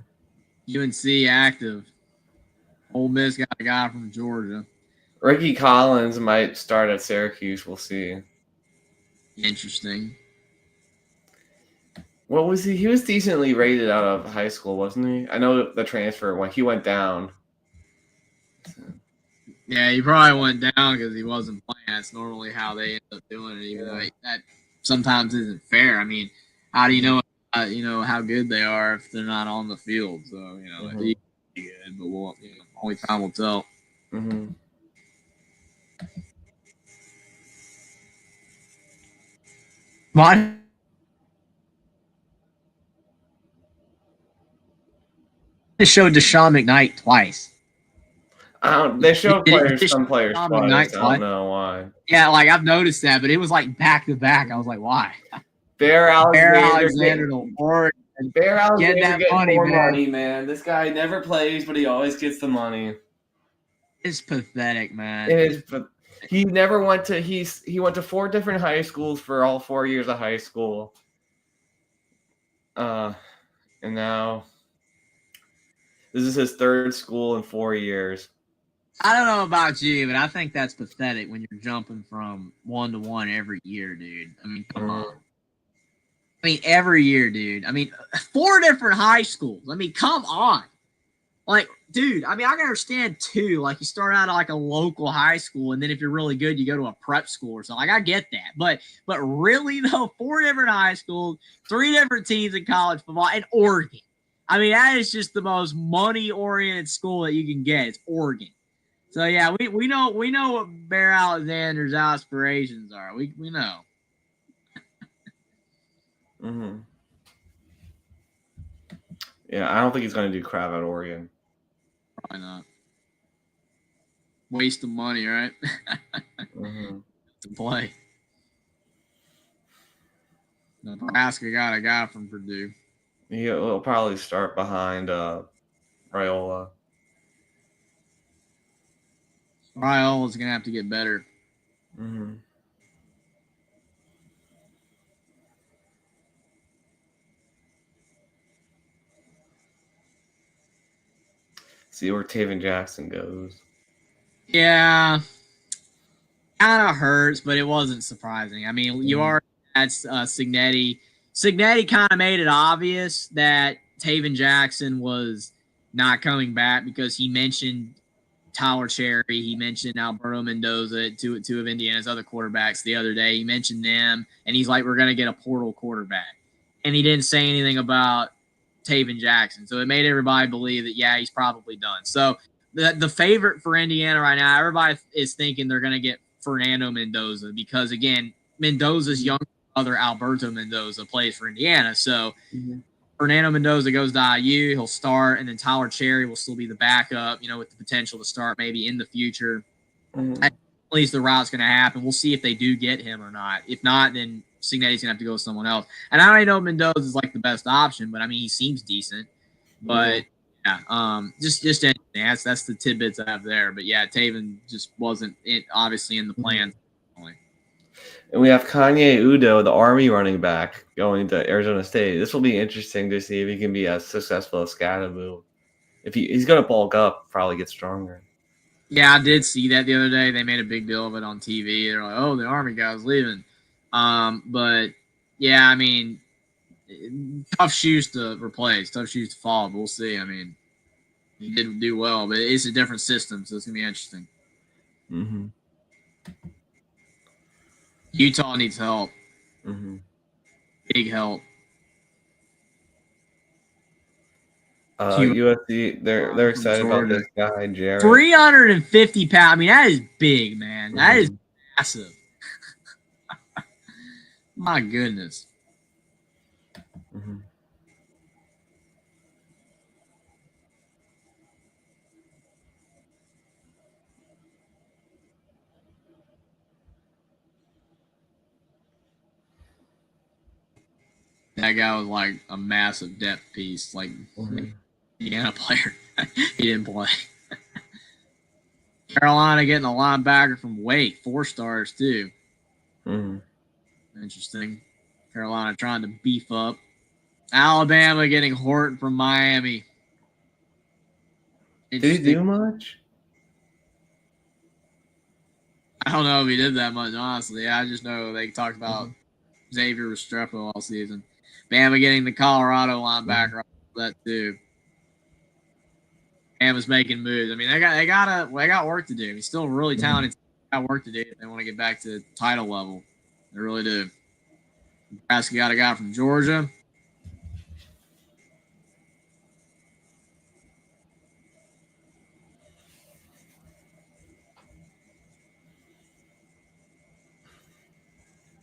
UNC active. Ole Miss got a guy from Georgia. Ricky Collins might start at Syracuse. We'll see. Interesting. What was he? He was decently rated out of high school, wasn't he? I know the transfer when he went down. Yeah, he probably went down because he wasn't playing. That's normally how they end up doing it. Even though that sometimes isn't fair. I mean, how do you know? How good they are if they're not on the field. So he's good, but only time will tell. Mm-hmm. Why? They showed Deshaun McKnight twice. They showed some players twice. I don't know why. Yeah, like I've noticed that, but it was like back to back. I was like, why? Bear Alexander to Oregon. Bear Alexander getting money, more man. money, man. This guy never plays, but he always gets the money. It's pathetic, man. It is, but he never went to. He went to 4 different high schools for all 4 years of high school. And now this is his 3rd school in 4 years. I don't know about you, but I think that's pathetic when you're jumping from 1 to 1 every year, dude. I mean, come on. I mean, every year, dude. I mean, 4 different high schools. I mean, come on. Like, dude, I mean, I can understand, too. Like, you start out at, like, a local high school, and then if you're really good, you go to a prep school or something. Like, I get that. But really, though, 4 different high schools, 3 different teams in college football, and Oregon. I mean, that is just the most money-oriented school that you can get. It's Oregon. So yeah, we know what Bear Alexander's aspirations are. We know. Mm-hmm. Yeah, I don't think he's going to do crap at Oregon. Probably not. Waste of money, right? To play. Nebraska got a guy from Purdue. He'll probably start behind Raiola. Raiola's going to have to get better. Mm-hmm. See where Taven Jackson goes. Yeah. Kind of hurts, but it wasn't surprising. I mean, you already had Signetti. Signetti kind of made it obvious that Taven Jackson was not coming back because he mentioned Tyler Cherry. He mentioned Alberto Mendoza, two of Indiana's other quarterbacks the other day. He mentioned them, and he's like, we're going to get a portal quarterback. And he didn't say anything about Taven Jackson. So it made everybody believe that, yeah, he's probably done. So the favorite for Indiana right now, everybody is thinking they're going to get Fernando Mendoza because, again, Mendoza's younger brother, Alberto Mendoza, plays for Indiana. So Fernando Mendoza goes to IU, he'll start, and then Tyler Cherry will still be the backup, with the potential to start maybe in the future. At least the route's going to happen. We'll see if they do get him or not. If not, then Signetti's going to have to go with someone else. And I already know Mendoza is like the best option, but I mean, he seems decent. But just anything. That's the tidbits I have there. But yeah, Taven just wasn't obviously in the plans. And we have Kanye Udo, the Army running back, going to Arizona State. This will be interesting to see if he can be as successful as Scadaboo. If he's going to bulk up, probably get stronger. Yeah, I did see that the other day. They made a big deal of it on TV. They're like, "Oh, the Army guy's leaving." But yeah, I mean, tough shoes to replace, tough shoes to follow. But we'll see. I mean, he didn't do well, but it's a different system, so it's gonna be interesting. Mm-hmm. Utah needs help. Mm-hmm. Big help. USC, they're excited about this guy, Jared. 350 pounds. I mean, that is big, man. That is massive. My goodness. That guy was like a massive depth piece, like Indiana player. He didn't play. Carolina getting a linebacker from Wake, 4 stars too. Interesting. Carolina trying to beef up. Alabama getting Horton from Miami. Did he do much? I don't know if he did that much, honestly. I just know they talked about Xavier Restrepo all season. Bama getting the Colorado linebacker, that too. Bama's making moves. I mean, they got work to do. He's still really talented. They got work to do if they want to get back to title level. They really do. Nebraska got a guy from Georgia.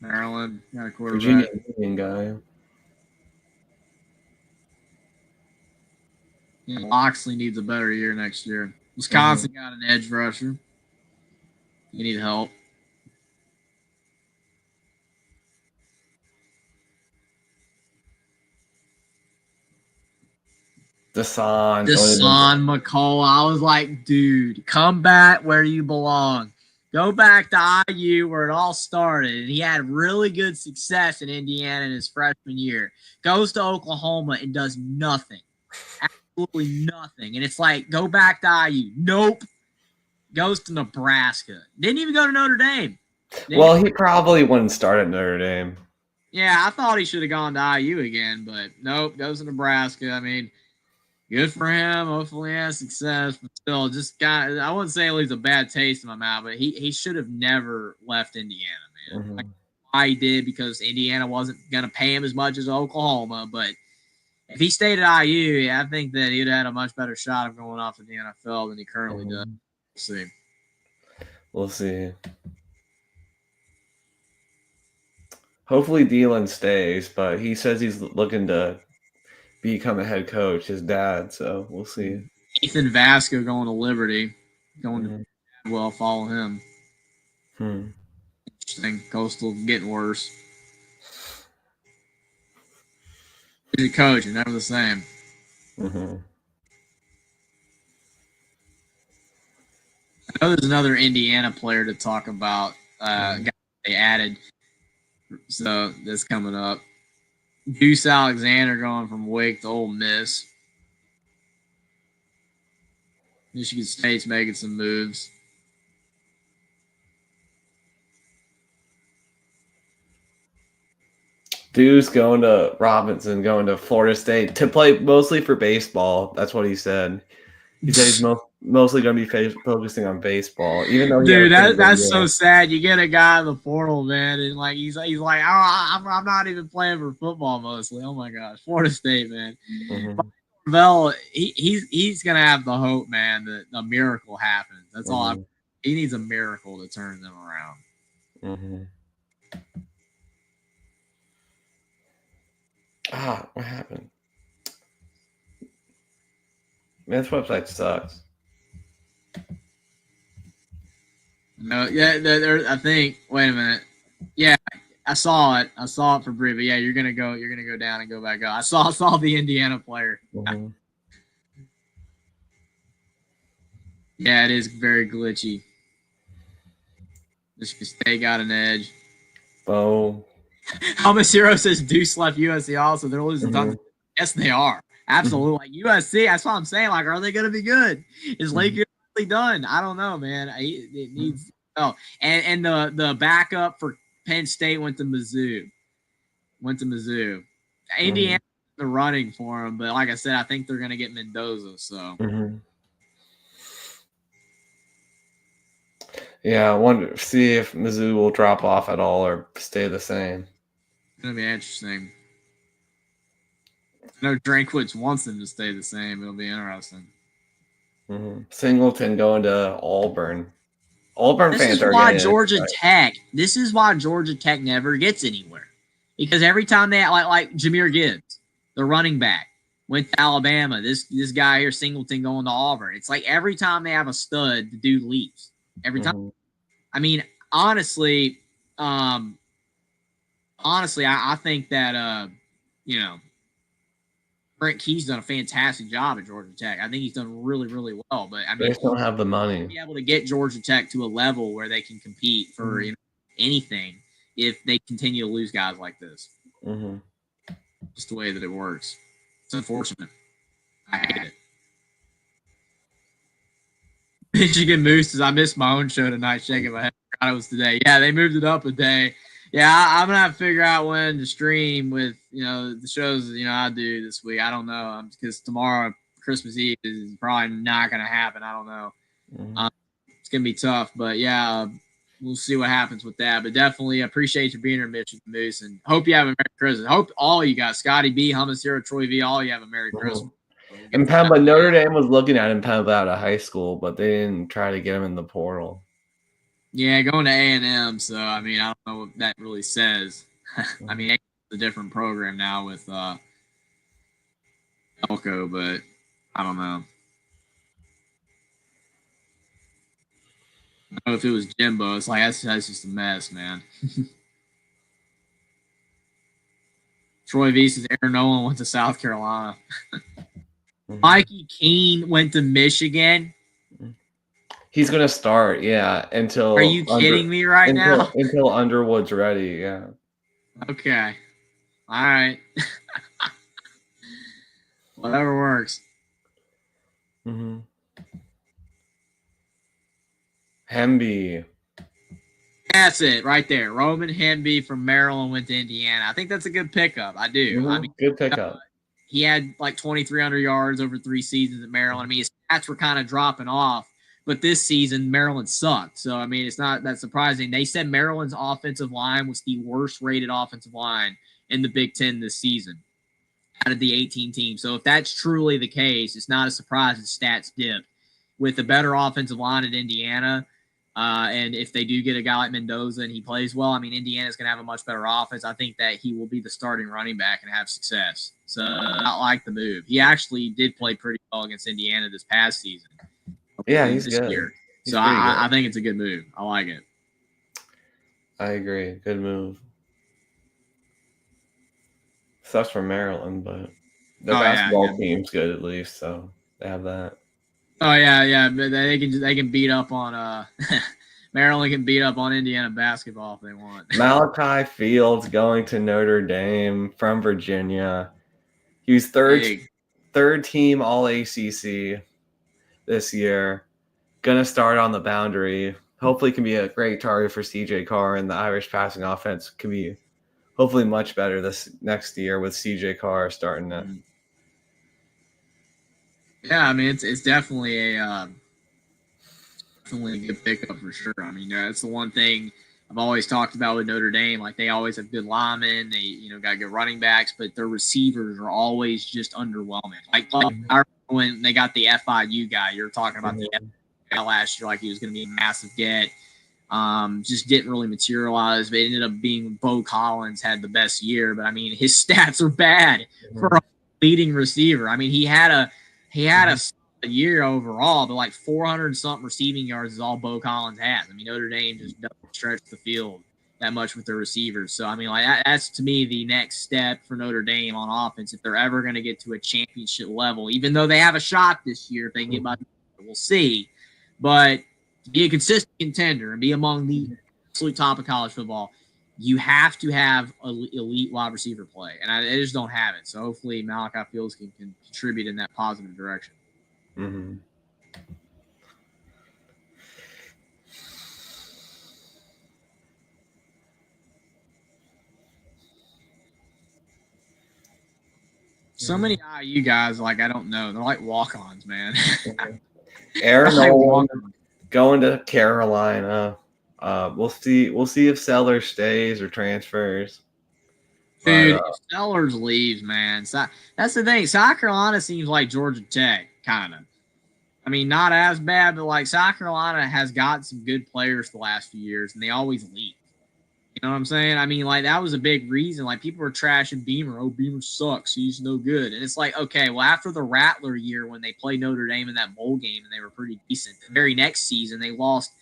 Maryland got a quarterback. Virginia Union guy. Yeah, Loxley needs a better year next year. Wisconsin got an edge rusher. You need help. Deshaun McCall. I was like, dude, come back where you belong. Go back to IU where it all started. And he had really good success in Indiana in his freshman year. Goes to Oklahoma and does nothing. Absolutely nothing. And it's like, go back to IU. Nope. Goes to Nebraska. Didn't even go to Notre Dame. He probably wouldn't start at Notre Dame. Yeah, I thought he should have gone to IU again, but nope, goes to Nebraska. I mean, good for him. Hopefully he has success, but still, I wouldn't say it leaves a bad taste in my mouth, but he should have never left Indiana, man. Like, why he did, because Indiana wasn't going to pay him as much as Oklahoma, but if he stayed at IU, I think that he'd have had a much better shot of going off to the NFL than he currently does. We'll see. Hopefully Dylan stays, but he says he's looking to become a head coach, his dad, so we'll see. Ethan Vasco going to Liberty. Going to well, follow him. Interesting. Coastal getting worse. He's a coach, and never the same. I know there's another Indiana player to talk about. Guy they added, so that's coming up. Deuce Alexander going from Wake to Ole Miss. Michigan State's making some moves. Deuce going to Robinson, going to Florida State to play mostly for baseball. That's what he said. He said he's mostly going to be focusing on baseball, even though that's so sad. You get a guy in the portal, man, and like he's like, oh, I'm not even playing for football mostly. Oh my gosh, Florida State, man. Bell, he's gonna have the hope, man, that a miracle happens. That's all. He needs a miracle to turn them around. What happened? Man, this website sucks. No, yeah, I think. Wait a minute. Yeah, I saw it. I saw it for brief. But yeah, you're gonna go down and go back up. I saw the Indiana player. Yeah, it is very glitchy. Michigan State got an edge. Boom. Thomas Hero says Deuce left USC also. They're losing tons. Yes, they are. Absolutely. Like USC, that's what I'm saying. Like, are they going to be good? Is Lake really done? I don't know, man. It needs. Oh, and the backup for Penn State went to Mizzou. Indiana the running for him, but like I said, I think they're going to get Mendoza. So. Yeah, I wonder. See if Mizzou will drop off at all or stay the same. It's going to be interesting. I know Drankwitz wants them to stay the same. It'll be interesting. Singleton going to Auburn. Auburn fans are why Georgia Tech. This is why Georgia Tech never gets anywhere, because every time they like Jahmyr Gibbs, the running back, went to Alabama. This guy here, Singleton, going to Auburn. It's like every time they have a stud, the dude leaves. Every time. I mean, honestly, I think that you know, Brent Key's done a fantastic job at Georgia Tech. I think he's done really, really well. But I They mean, just don't have the money. be able to get Georgia Tech to a level where they can compete for anything if they continue to lose guys like this. Mm-hmm. Just the way that it works. It's unfortunate. I hate it. Michigan Mooses. I missed my own show tonight, shaking my head. I forgot it was today. Yeah, they moved it up a day. Yeah, I'm gonna have to figure out when to stream with the shows I do this week. I don't know because tomorrow Christmas Eve is probably not gonna happen. I don't know. Mm-hmm. It's gonna be tough, but yeah, we'll see what happens with that. But definitely appreciate you being here, Michigan Moose, and hope you have a Merry Christmas. Hope all you guys, Scotty B, Hummus Hero, Troy V, all you have a Merry Christmas. And but Notre Dame was looking at him out of high school, but they didn't try to get him in the portal. Yeah, going to A&M. So I mean, I don't know what that really says. I mean, it's a different program now with Elko, but I don't know. I don't know if it was Jimbo. It's like that's just a mess, man. Troy V says Aaron Nolan went to South Carolina. Mikey Keene went to Michigan. He's gonna start, yeah. Until are you kidding me right now? Until Underwood's ready, yeah. Okay, all right. Whatever works. Mm-hmm. Hemby. That's it right there. Roman Hemby from Maryland went to Indiana. I think that's a good pickup. I do. Mm-hmm. I mean, good pickup. He had like 2,300 yards over 3 seasons at Maryland. I mean, his stats were kind of dropping off, but this season Maryland sucked. So I mean, it's not that surprising. They said Maryland's offensive line was the worst rated offensive line in the Big Ten this season out of the 18 teams. So if that's truly the case, it's not a surprise that stats dipped. With a better offensive line at Indiana, and if they do get a guy like Mendoza and he plays well, I mean, Indiana's going to have a much better offense. I think that he will be the starting running back and have success. So I like the move. He actually did play pretty well against Indiana this past season. Yeah, he's good. Year. So I think it's a good move. I like it. I agree. Good move. Sucks for Maryland, but their basketball team's good at least, so they have that. Oh yeah, but they can beat up on Maryland can beat up on Indiana basketball if they want. Malachi Fields going to Notre Dame from Virginia. He was third team All ACC this year. Gonna start on the boundary. Hopefully can be a great target for CJ Carr, and the Irish passing offense can be hopefully much better this next year with CJ Carr starting it. Yeah, I mean it's definitely a good pickup for sure. I mean that's the one thing I've always talked about with Notre Dame. Like they always have good linemen, they got good running backs, but their receivers are always just underwhelming. Like I remember when they got the FIU guy, you were talking about the FIU last year, like he was going to be a massive get. Just didn't really materialize, but it ended up being Bo Collins had the best year. But I mean, his stats are bad for a leading receiver. I mean, he had a year overall, but like 400 something receiving yards is all Bo Collins has. I mean, Notre Dame just doesn't stretch the field that much with their receivers. So I mean, like that's to me the next step for Notre Dame on offense if they're ever going to get to a championship level. Even though they have a shot this year, if they can get by, we'll see. But to be a consistent contender and be among the absolute top of college football, you have to have elite wide receiver play, and they just don't have it. So hopefully Malachi Fields can contribute in that positive direction. Mm-hmm. So many IU guys, like I don't know, they're like walk-ons, man. Aaron Nolan going to Carolina. We'll see if Sellers stays or transfers. Dude, if Sellers leaves, man, that's the thing. South Carolina seems like Georgia Tech, kind of. I mean, not as bad, but like South Carolina has got some good players the last few years, and they always leave. You know what I'm saying? I mean, like that was a big reason. Like people were trashing Beamer. Oh, Beamer sucks. He's no good. And it's like, okay, well, after the Rattler year when they played Notre Dame in that bowl game and they were pretty decent, the very next season they lost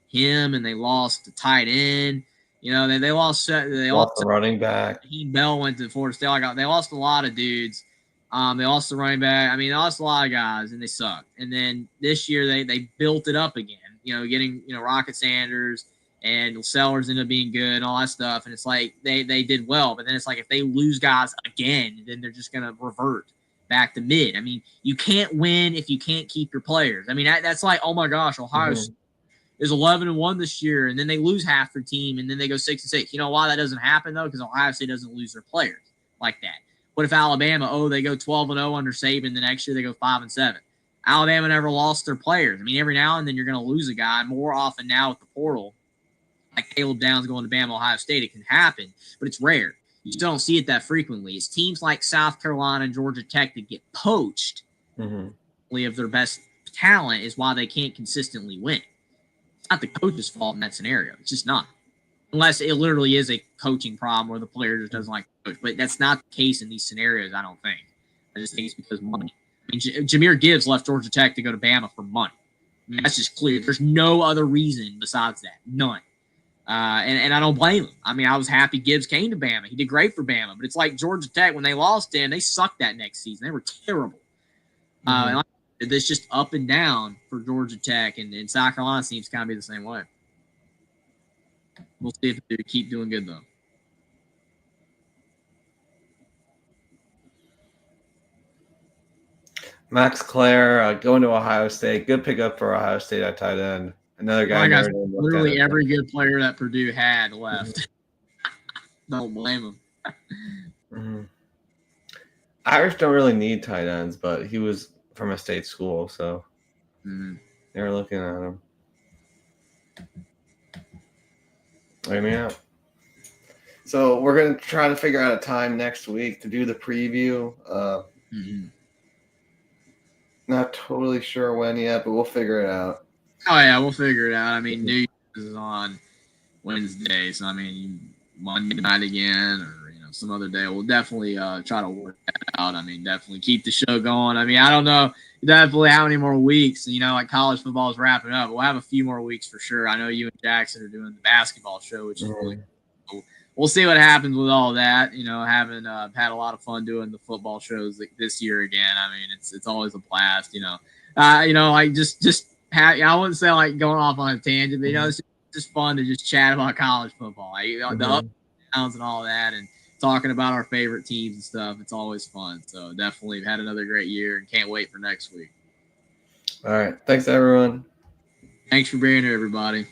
him and they lost the tight end. You know, they lost the running back. He Bell went to Florida State. They lost a lot of dudes. They lost the running back. I mean, they lost a lot of guys, and they sucked. And then this year they built it up again. You know, getting Rocket Sanders and Sellers ended up being good and all that stuff. And it's like they did well, but then it's like if they lose guys again, then they're just gonna revert back to mid. I mean, you can't win if you can't keep your players. I mean, that's like, oh my gosh, Ohio State is 11-1 this year, and then they lose half their team, and then they go 6-6. You know why that doesn't happen though? Because Ohio State doesn't lose their players like that. What if Alabama? They go 12-0 under Saban. The next year they go 5-7. Alabama never lost their players. I mean, every now and then you're going to lose a guy. More often now with the portal, like Caleb Downs going to Bama, Ohio State, it can happen, but it's rare. You still don't see it that frequently. It's teams like South Carolina and Georgia Tech that get poached of their best talent is why they can't consistently win. It's not the coach's fault in that scenario. It's just not. Unless it literally is a coaching problem where the player just doesn't like the coach. But that's not the case in these scenarios, I don't think. I just think it's because of money. I mean, Jahmyr Gibbs left Georgia Tech to go to Bama for money. I mean, that's just clear. There's no other reason besides that. None. And I don't blame him. I mean, I was happy Gibbs came to Bama. He did great for Bama. But it's like Georgia Tech, when they lost him, they sucked that next season. They were terrible. And it's just up and down for Georgia Tech. And South Carolina seems to kind of be the same way. We'll see if they keep doing good, though. Max Clare going to Ohio State. Good pickup for Ohio State at tight end. Another guy. Literally every good player that Purdue had left. Don't blame him. Irish don't really need tight ends, but he was from a state school, so they were looking at him. I mean, so we're going to try to figure out a time next week to do the preview. Not totally sure when yet, but we'll figure it out. Oh, yeah, we'll figure it out. I mean, New Year's is on Wednesday, so I mean, Monday night again or some other day. We'll definitely try to work that out. I mean, definitely keep the show going. I mean, I don't know definitely how many more weeks. Like college football is wrapping up. We'll have a few more weeks for sure. I know you and Jackson are doing the basketball show, which is really cool. We'll see what happens with all that. Having had a lot of fun doing the football shows this year again. I mean, it's always a blast. Like just I wouldn't say like going off on a tangent, but it's just fun to just chat about college football. The ups and downs and all that, and talking about our favorite teams and stuff. It's always fun. So definitely had another great year and can't wait for next week. All right. Thanks, everyone. Thanks for being here, everybody.